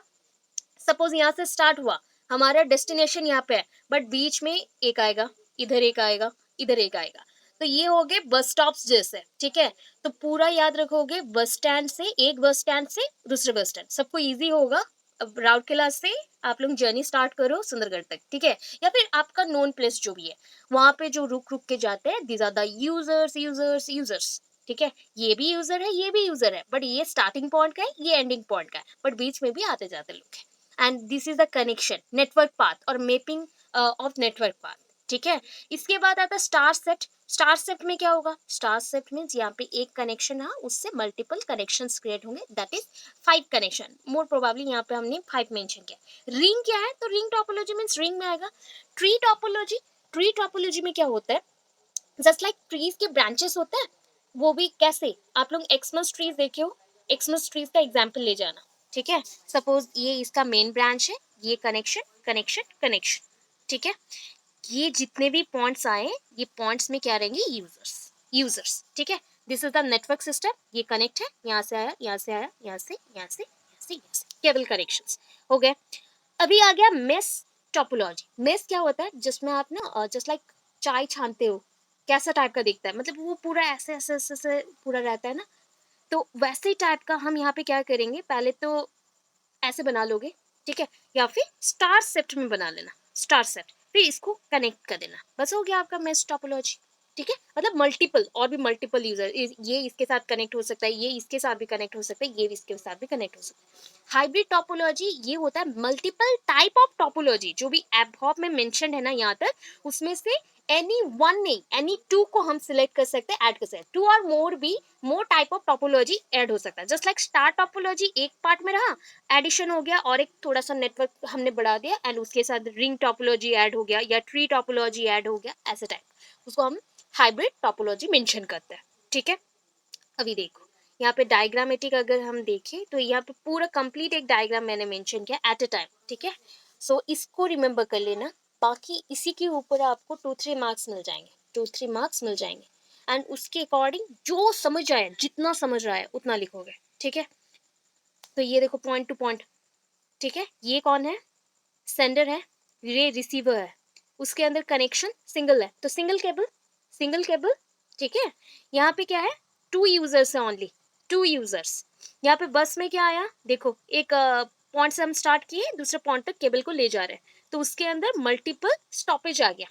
सपोज यहाँ से स्टार्ट हुआ, हमारा डेस्टिनेशन यहाँ पे है, बट बीच में एक आएगा, इधर एक आएगा, इधर एक आएगा, तो ये हो गए बस स्टॉप्स जैसे, ठीक है। तो पूरा याद रखोगे, बस स्टैंड से एक बस स्टैंड से दूसरे बस स्टैंड, सबको इजी होगा। अब राउत किला से आप लोग जर्नी स्टार्ट करो सुंदरगढ़ तक, ठीक है, या फिर आपका नोन प्लेस जो भी है वहां पे जो रुक रुक के जाते हैं, these are the users users users, ठीक है। ये भी यूजर है, ये भी यूजर है, बट ये स्टार्टिंग पॉइंट का है, ये एंडिंग पॉइंट का है, बट बीच में भी आते जाते लोग हैं। And this is the connection network path और मैपिंग ऑफ नेटवर्क पाथ, ठीक है। इसके बाद आता है स्टार सेट। स्टार सेट में क्या होगा, स्टार सेट मीन्स यहाँ पे एक कनेक्शन है, उससे मल्टीपल कनेक्शंस क्रिएट होंगे, that is 5 connection, more probably यहाँ पे हमने 5 मेंशन किया। रिंग क्या है, तो रिंग टोपोलॉजी मीन्स रिंग में आएगा। ट्री टोपोलॉजी, ट्री टोपोलॉजी में क्या होता है, जस्ट लाइक ट्रीज के ब्रांचेस होते हैं, वो भी कैसे, आप लोग एक्समस ट्रीज देखे हो, एक्समस ट्रीज का एग्जाम्पल ले जाना, ठीक है। सपोज ये इसका मेन ब्रांच है, ये कनेक्शन कनेक्शन कनेक्शन, ठीक है। ये जितने भी पॉइंट्स आए, ये पॉइंट्स में क्या रहेंगे, यूजर्स यूजर्स, ठीक है। This is the network system, ये कनेक्ट है, यहाँ से आया, यहाँ से आया, यहाँ से, यहाँ से, यहाँ से, यहाँ से, केबल कनेक्शंस हो गए। अभी आ गया मेस टोपोलॉजी। मेस क्या होता है, जिसमें आप ना जस्ट लाइक चाय छानते हो, कैसा टाइप का दिखता है, मतलब वो पूरा ऐसे ऐसे ऐसे ऐसे पूरा रहता है ना, तो वैसे टाइप का हम यहाँ पे क्या करेंगे, पहले तो ऐसे बना लोगे, ठीक है, या फिर स्टार सेट में बना लेना, स्टार सेट, फिर इसको कनेक्ट कर देना, बस हो गया आपका मेश टोपोलॉजी, ठीक है। मतलब मल्टीपल और भी मल्टीपल यूजर, ये इसके साथ कनेक्ट हो सकता है, ये इसके साथ भी कनेक्ट हो सकता है, ये इसके साथ भी कनेक्ट हो सकता है। हाइब्रिड टोपोलॉजी ये होता है मल्टीपल टाइप ऑफ टोपोलॉजी, जो भी एबहॉप में मेंशन है ना यहाँ तक, उसमें से एनी वन नहीं, एनी टू को हम सिलेक्ट कर सकते हैं, ऐड कर सकते हैं, टू और मोर भी, मोर टाइप ऑफ टोपोलॉजी ऐड हो सकता है। जस्ट लाइक स्टार टोपोलॉजी एक पार्ट में रहा, एडिशन हो गया और एक थोड़ा सा नेटवर्क हमने बढ़ा दिया एंड उसके साथ रिंग टोपोलॉजी ऐड हो गया या ट्री टोपोलॉजी ऐड हो गया, ऐसे टाइप उसको हम हाइब्रिड टोपोलॉजी मेंशन करते हैं, ठीक है। अभी देखो यहाँ पे डायग्रामेटिक अगर हम देखें तो यहाँ पे पूरा कंप्लीट एक डायग्राम मैंने मेंशन किया एट अ टाइम, ठीक है। सो इसको रिमेंबर कर लेना, बाकी इसी के ऊपर आपको 2-3 मार्क्स मिल जाएंगे, 2-3 मार्क्स मिल जाएंगे एंड उसके अकॉर्डिंग जो समझ आए, जितना समझ रहा है उतना लिखोगे, ठीक है। तो ये देखो पॉइंट टू पॉइंट, ठीक है, ये कौन है, सेंडर है, ये रिसीवर है, उसके अंदर कनेक्शन सिंगल है तो सिंगल केबल, सिंगल केबल, ठीक है। यहाँ पे क्या है, 2 यूजर्स है, ओनली 2 यूजर्स। यहाँ पे बस में क्या आया, देखो एक पॉइंट से हम स्टार्ट किए, दूसरे पॉइंट तक केबल को ले जा रहे हैं, तो उसके अंदर मल्टीपल स्टॉपेज आ गया,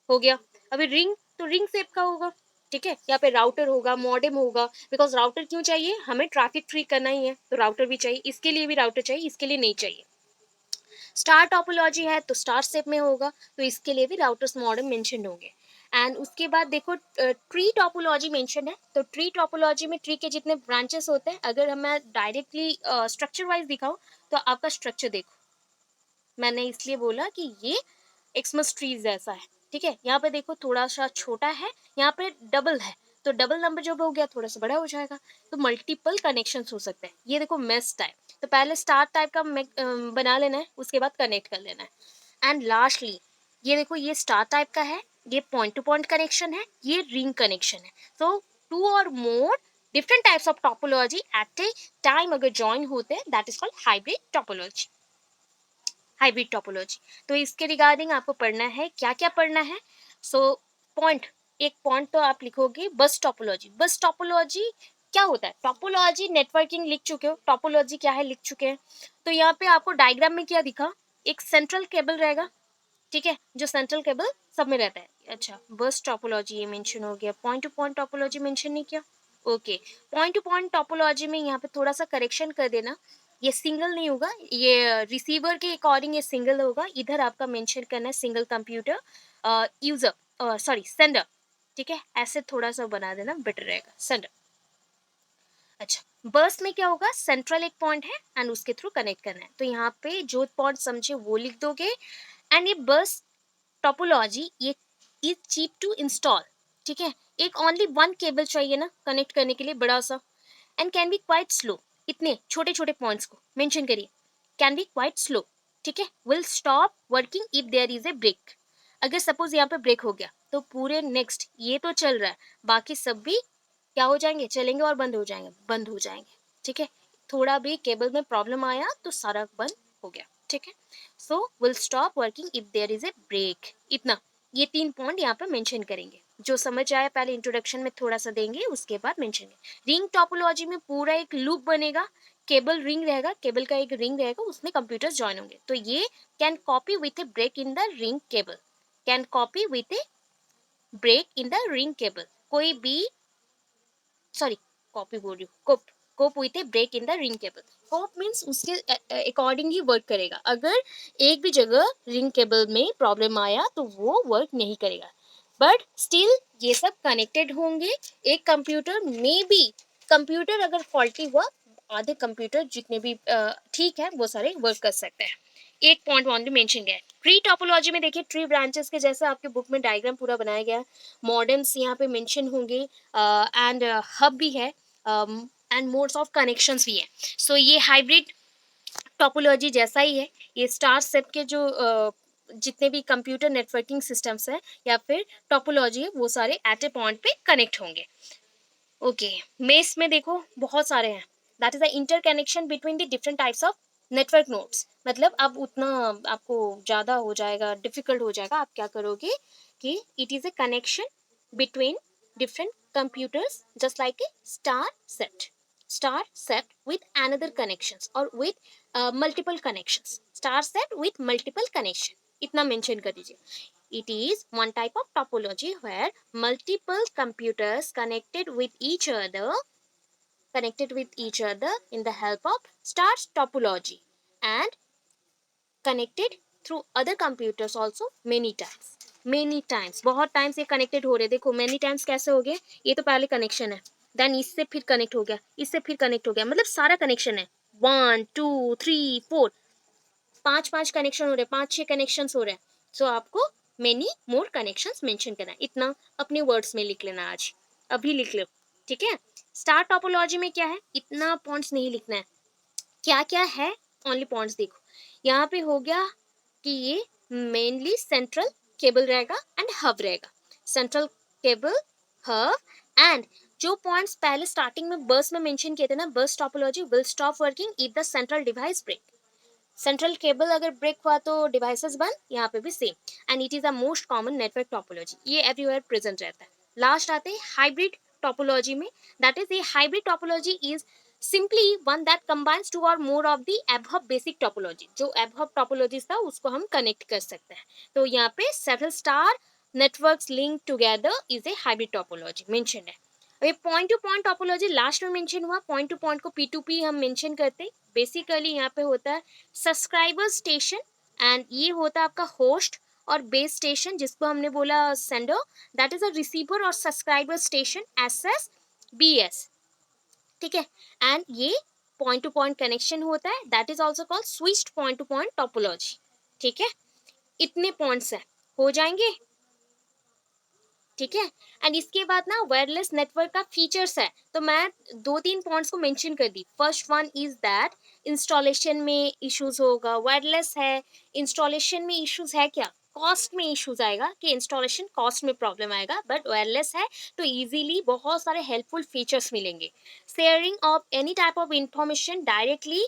हो गया। अभी रिंग, तो रिंग सेप का होगा, ठीक है। यहाँ पे राउटर होगा, मॉडेम होगा, बिकॉज राउटर क्यों चाहिए, हमें ट्रैफिक फ्री करना ही है तो राउटर भी चाहिए, इसके लिए भी राउटर चाहिए, इसके लिए नहीं चाहिए। स्टार टोपोलॉजी है तो स्टार शेप में होगा, तो इसके लिए भी राउटर्स मॉडेम मेंशन होंगे। एंड उसके बाद देखो ट्री टोपोलॉजी मेंशन है, तो ट्री टोपोलॉजी में ट्री के जितने ब्रांचेस होते हैं, अगर मैं डायरेक्टली स्ट्रक्चर वाइज दिखाऊं तो आपका स्ट्रक्चर देखो, मैंने इसलिए बोला कि ये एक्समस ट्रीज जैसा है, ठीक है। यहाँ पे देखो थोड़ा सा छोटा है, यहाँ पे डबल है, तो डबल नंबर जब हो गया थोड़ा सा बड़ा हो जाएगा, तो मल्टीपल कनेक्शंस हो सकते हैं। ये देखो मेश टाइप, तो पहले स्टार टाइप का बना लेना है, उसके बाद कनेक्ट कर लेना है। एंड लास्टली ये देखो, ये स्टार टाइप का है, ये पॉइंट टू पॉइंट कनेक्शन है, ये रिंग कनेक्शन है। सो टू और more different types of topology at a time अगर ज्वाइन होते हैं, that is called hybrid topology. Hybrid topology, तो इसके रिगार्डिंग आपको पढ़ना है, क्या क्या पढ़ना है। सो पॉइंट, एक पॉइंट तो आप लिखोगे बस टोपोलॉजी। बस टोपोलॉजी क्या होता है? टोपोलॉजी नेटवर्किंग लिख चुके हो, टोपोलॉजी क्या है लिख चुके हैं। तो यहाँ पे आपको डायग्राम में क्या दिखा, एक सेंट्रल केबल रहेगा, ठीक है, जो सेंट्रल केबल सब में रहता है। अच्छा, बस टोपोलॉजी ये मेंशन हो गया, point two point topology mention नहीं किया। Okay, point two point topology में यहाँ पे थोड़ा सा करेक्शन कर देना, ये सिंगल नहीं होगा, ये रिसीवर के अकॉर्डिंग ये सिंगल होगा। इधर आपका मेंशन करना है single computer user, sorry sender, ठीक है, ऐसे थोड़ा सा बना देना बेटर रहेगा, सेंडर। अच्छा, बस में क्या होगा, सेंट्रल एक पॉइंट है एंड उसके थ्रू कनेक्ट करना है, तो यहाँ पे जो पॉइंट समझे वो लिख दोगे। एंड ये बस टोपोलॉजी ये इज चीप टू इंस्टॉल, ठीक है, एक ओनली वन केबल चाहिए ना कनेक्ट करने के लिए, बड़ा सा, and can be quite slow. इतने छोटे छोटे पॉइंट्स को मेंशन करिए, कैन बी क्वाइट स्लो, ठीक है, will stop working if there is a break. अगर सपोज यहाँ पे ब्रेक हो गया तो पूरे नेक्स्ट ये तो चल रहा है, बाकी सब भी क्या हो जाएंगे, चलेंगे और बंद हो जाएंगे, बंद हो जाएंगे, ठीक है। थोड़ा भी केबल में प्रॉब्लम आया तो सारा बंद हो गया, ठीक है। So will stop working if there is a break. इतना, ये 3 पॉइंट यहाँ पे मेंशन करेंगे। जो समझ आया पहले इंट्रोडक्शन में थोड़ा सा देंगे, उसके बाद मेंशन करेंगे। रिंग टोपोलॉजी में पूरा एक लूप बनेगा, केबल रिंग रहेगा, केबल का एक रिंग रहेगा, उसमें कंप्यूटर्स ज्वाइन होंगे, तो ये can copy with a break in the ring cable, can copy with a break in the ring cable, कोई भी, सॉरी कॉपी बोल रही हूँ, cope, cope with a break in the ring cable. Cope means उसके according ही work करेगा, अगर एक भी जगह रिंग केबल में प्रॉब्लम आया तो वो वर्क नहीं करेगा, बट स्टिल ये सब कनेक्टेड होंगे। एक कंप्यूटर में भी, कंप्यूटर अगर फॉल्टी हुआ, आधे कंप्यूटर जितने भी ठीक है वो सारे वर्क कर सकते हैं। एक पॉइंट ऑनली मेंशन गया है। ट्री टोपोलॉजी में देखिए, ट्री ब्रांचेस के जैसा आपके बुक में डायग्राम पूरा बनाया गया है, मॉडेम्स यहाँ पे मेंशन होंगे, एंड हब भी है, एंड मोड्स ऑफ कनेक्शंस भी है। सो ये हाइब्रिड टोपोलॉजी जैसा ही है। ये स्टार सेट के जो जितने भी कंप्यूटर नेटवर्किंग सिस्टम्स हैं या फिर टोपोलॉजी है, वो सारे एट ए पॉइंट पे कनेक्ट होंगे। ओके, मेस में देखो बहुत सारे हैं, that is the inter connection between the different types of network nodes. मतलब अब उतना आपको ज़्यादा हो जाएगा, डिफिकल्ट हो जाएगा, आप क्या करोगे कि it is a connection between different computers just like a star set with another connections or with multiple connections, star set with multiple connection, इतना मेंशन कर दीजिए। It is one type of topology where multiple computers connected with each other in the help of star topology and connected through other computers also many times, बहुत times ये connected हो रहे। देखो many times कैसे हो गए, ये तो पहले कनेक्शन है, देन इससे फिर कनेक्ट हो गया, इससे फिर कनेक्ट हो गया, मतलब सारा कनेक्शन है, 1 2 3 4, 5 कनेक्शन हो रहे, 5 6 कनेक्शन हो रहे हैं। सो आपको मेनी मोर कनेक्शंस मेंशन करना है, इतना अपने वर्ड्स में लिख लेना, आज अभी लिख लो, ठीक है। स्टार टोपोलॉजी में क्या है, इतना पॉइंट्स नहीं लिखना है, क्या क्या है ओनली पॉइंट्स देखो। यहाँ पे हो गया कि ये मेनली सेंट्रल केबल रहेगा एंड हब रहेगा, सेंट्रल केबल, हब, एंड जो पॉइंट्स पहले स्टार्टिंग में बस में मेंशन किए थे ना, bus topology will stop working if the central device break. Central cable अगर ब्रेक हुआ तो डिवाइसेस बंद, यहाँ पे भी same, and it is the most common network topology, ये एवरीवेयर प्रेजेंट रहता है। लास्ट आते हैं हाइब्रिड टोपोलॉजी में, that is A hybrid topology is simply one that combines two or more of the above basic topology, जो above topologies था उसको हम कनेक्ट कर सकते हैं। तो यहाँ पे several star networks linked together is a hybrid topology mentioned है। ये point two point topology last में मेंशन हुआ, पॉइंट टू पॉइंट को P2P हम मेंशन करते हैं। बेसिकली यहाँ पे होता है सब्सक्राइबर स्टेशन, एंड ये होता है आपका होस्ट और बेस स्टेशन, जिसको हमने बोला sender, that is a receiver और सब्सक्राइबर स्टेशन, SS BS, ठीक है। एंड ये पॉइंट टू पॉइंट कनेक्शन होता है, that is also called switched point two point topology, ठीक है। इतने पॉइंट्स है, हो जाएंगे। ठीक है। एंड इसके बाद ना वायरलेस नेटवर्क का फीचर्स है, तो मैं दो तीन पॉइंट्स को मेंशन कर दी। First one is that installation में इश्यूज होगा, वायरलेस है, इंस्टॉलेशन में इश्यूज है क्या, कॉस्ट में इश्यूज आएगा कि इंस्टॉलेशन कॉस्ट में प्रॉब्लम आएगा, बट वायरलेस है तो इजीली बहुत सारे हेल्पफुल फीचर्स मिलेंगे। Sharing of any type of information directly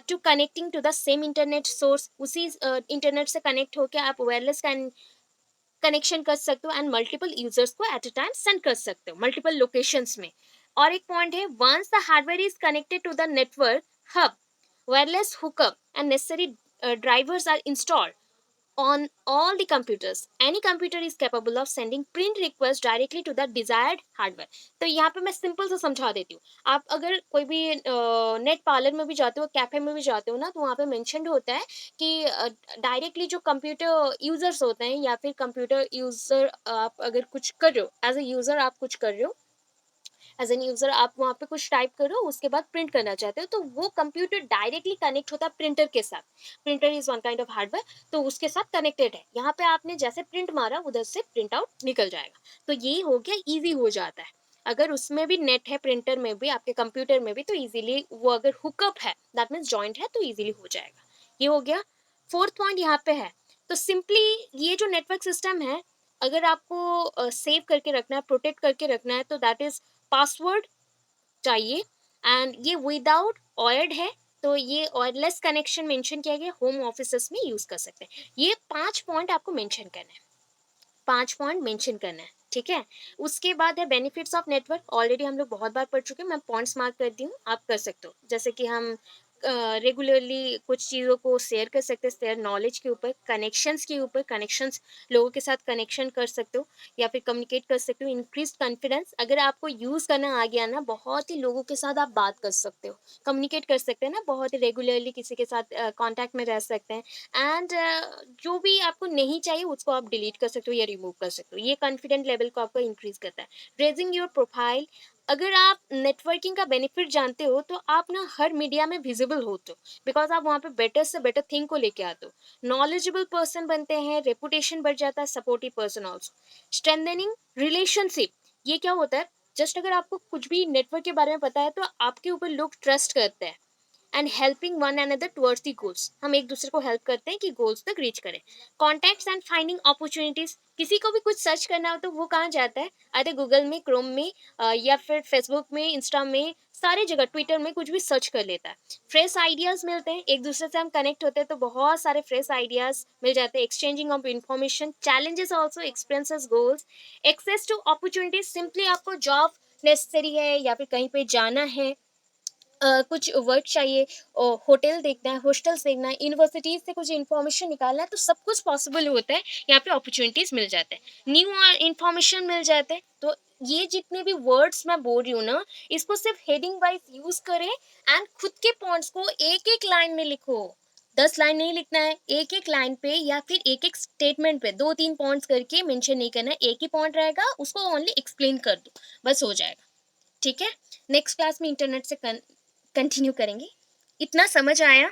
to connecting to the same internet source, उसी इंटरनेट से कनेक्ट होकर आप वायरलेस का कनेक्शन कर सकते हो एंड मल्टीपल यूजर्स को एट अ टाइम सेंड कर सकते हो मल्टीपल लोकेशंस में। और एक पॉइंट है, once the hardware is connected to the network hub, wireless hookup and necessary drivers are installed on all the computers, any computer is capable of sending print request directly to the desired hardware। तो यहाँ पे मैं simple से समझा देती हूँ। आप अगर कोई भी नेट पार्लर में भी जाते हो, कैफे में भी जाते हो ना, तो वहाँ पे मेंशन्ड होता है कि डायरेक्टली जो कंप्यूटर यूजर्स होते हैं या फिर कंप्यूटर यूजर, आप अगर कुछ कर रहे हो एज ए यूजर, आप कुछ कर रहे हो एज एन यूजर, आप वहाँ पे कुछ टाइप करो, उसके बाद प्रिंट करना चाहते हो, तो वो कंप्यूटर डायरेक्टली कनेक्ट होता है प्रिंटर के साथ। Printer is one kind of hardware, तो उसके साथ कनेक्टेड है। यहाँ पे आपने जैसे प्रिंट मारा, उधर से प्रिंट आउट निकल जाएगा। तो ये हो गया, ईजी हो जाता है। अगर उसमें भी नेट है, प्रिंटर में भी, आपके कंप्यूटर में भी, तो इजीली वो अगर हुकअप है, दैट मीन्स जॉइंट है, तो इजीली हो जाएगा। ये हो गया। फोर्थ पॉइंट यहाँ पे है, तो सिंपली ये जो नेटवर्क सिस्टम है, अगर आपको सेव करके रखना है, प्रोटेक्ट करके रखना है, तो दैट इज पासवर्ड चाहिए। एंड ये विदाउट ऑयर्ड है, तो ये ऑयरलेस कनेक्शन मेंशन किया गया, होम ऑफिसेस में यूज कर सकते हैं। ये 5 पॉइंट आपको मेंशन करना है, 5 पॉइंट मेंशन करना है, ठीक है। उसके बाद है बेनिफिट्स ऑफ नेटवर्क, ऑलरेडी हम लोग बहुत बार पढ़ चुके हैं, मैं पॉइंट्स मार्क करती हूँ, आप कर सकते हो। जैसे कि हम रेगुलरली कुछ चीज़ों को शेयर कर सकते हैं, शेयर नॉलेज के ऊपर, कनेक्शंस के ऊपर, कनेक्शंस लोगों के साथ कनेक्शन कर सकते हो या फिर कम्युनिकेट कर सकते हो। इंक्रीज कॉन्फिडेंस, अगर आपको यूज़ करना आ गया ना, बहुत ही लोगों के साथ आप बात कर सकते हो, कम्युनिकेट कर सकते हैं ना, बहुत ही रेगुलरली किसी के साथ कांटेक्ट में रह सकते हैं। एंड जो भी आपको नहीं चाहिए उसको आप डिलीट कर सकते हो या रिमूव कर सकते हो। ये कॉन्फिडेंट लेवल को आपको इंक्रीज करता है। रेजिंग योर प्रोफाइल, अगर आप नेटवर्किंग का बेनिफिट जानते हो, तो आप ना हर मीडिया में विजिबल होते हो, बिकॉज आप वहाँ पे बेटर से बेटर थिंग को लेके आते हो, नॉलेजेबल पर्सन बनते हैं, रेपुटेशन बढ़ जाता है, supportive person also. Strengthening relationship, ये क्या होता है, जस्ट अगर आपको कुछ भी नेटवर्क के बारे में पता है, तो आपके ऊपर लोग ट्रस्ट करते हैं। And helping one another towards the goals, हम एक दूसरे को हेल्प करते हैं कि गोल्स तक रीच करें। कॉन्टैक्ट्स एंड फाइंडिंग अपॉर्चुनिटीज, किसी को भी कुछ सर्च करना हो तो वो कहाँ जाता है, आधे गूगल में, क्रोम में, या फिर फेसबुक में, इंस्टा में, सारी जगह, ट्विटर में कुछ भी सर्च कर लेता है। फ्रेश आइडियाज मिलते हैं, एक दूसरे से हम कनेक्ट होते हैं तो बहुत सारे फ्रेश आइडियाज मिल जाते हैं। Exchanging of information, challenges also, experiences, goals, access to opportunities, simply आपको जॉब नेसेसरी है या फिर कहीं पे जाना है, कुछ वर्क चाहिए, होटल देखना है, हॉस्टल्स देखना है, यूनिवर्सिटीज से कुछ इन्फॉर्मेशन निकालना है, तो सब कुछ पॉसिबल होता है। यहाँ पे अपॉर्चुनिटीज मिल जाते हैं, न्यू इन्फॉर्मेशन मिल जाते हैं। तो ये जितने भी वर्ड्स मैं बोल रही हूँ ना, इसको सिर्फ हेडिंग वाइज यूज करें एंड खुद के पॉइंट्स को एक एक लाइन में लिखो। 10 लाइन नहीं लिखना है, एक एक लाइन पे या फिर एक एक स्टेटमेंट पे 2-3 पॉइंट्स करके मेंशन नहीं करना है, एक ही पॉइंट रहेगा, उसको ओनली एक्सप्लेन कर दो, बस हो जाएगा, ठीक है। नेक्स्ट क्लास में इंटरनेट से कंटिन्यू करेंगे। इतना समझ आया?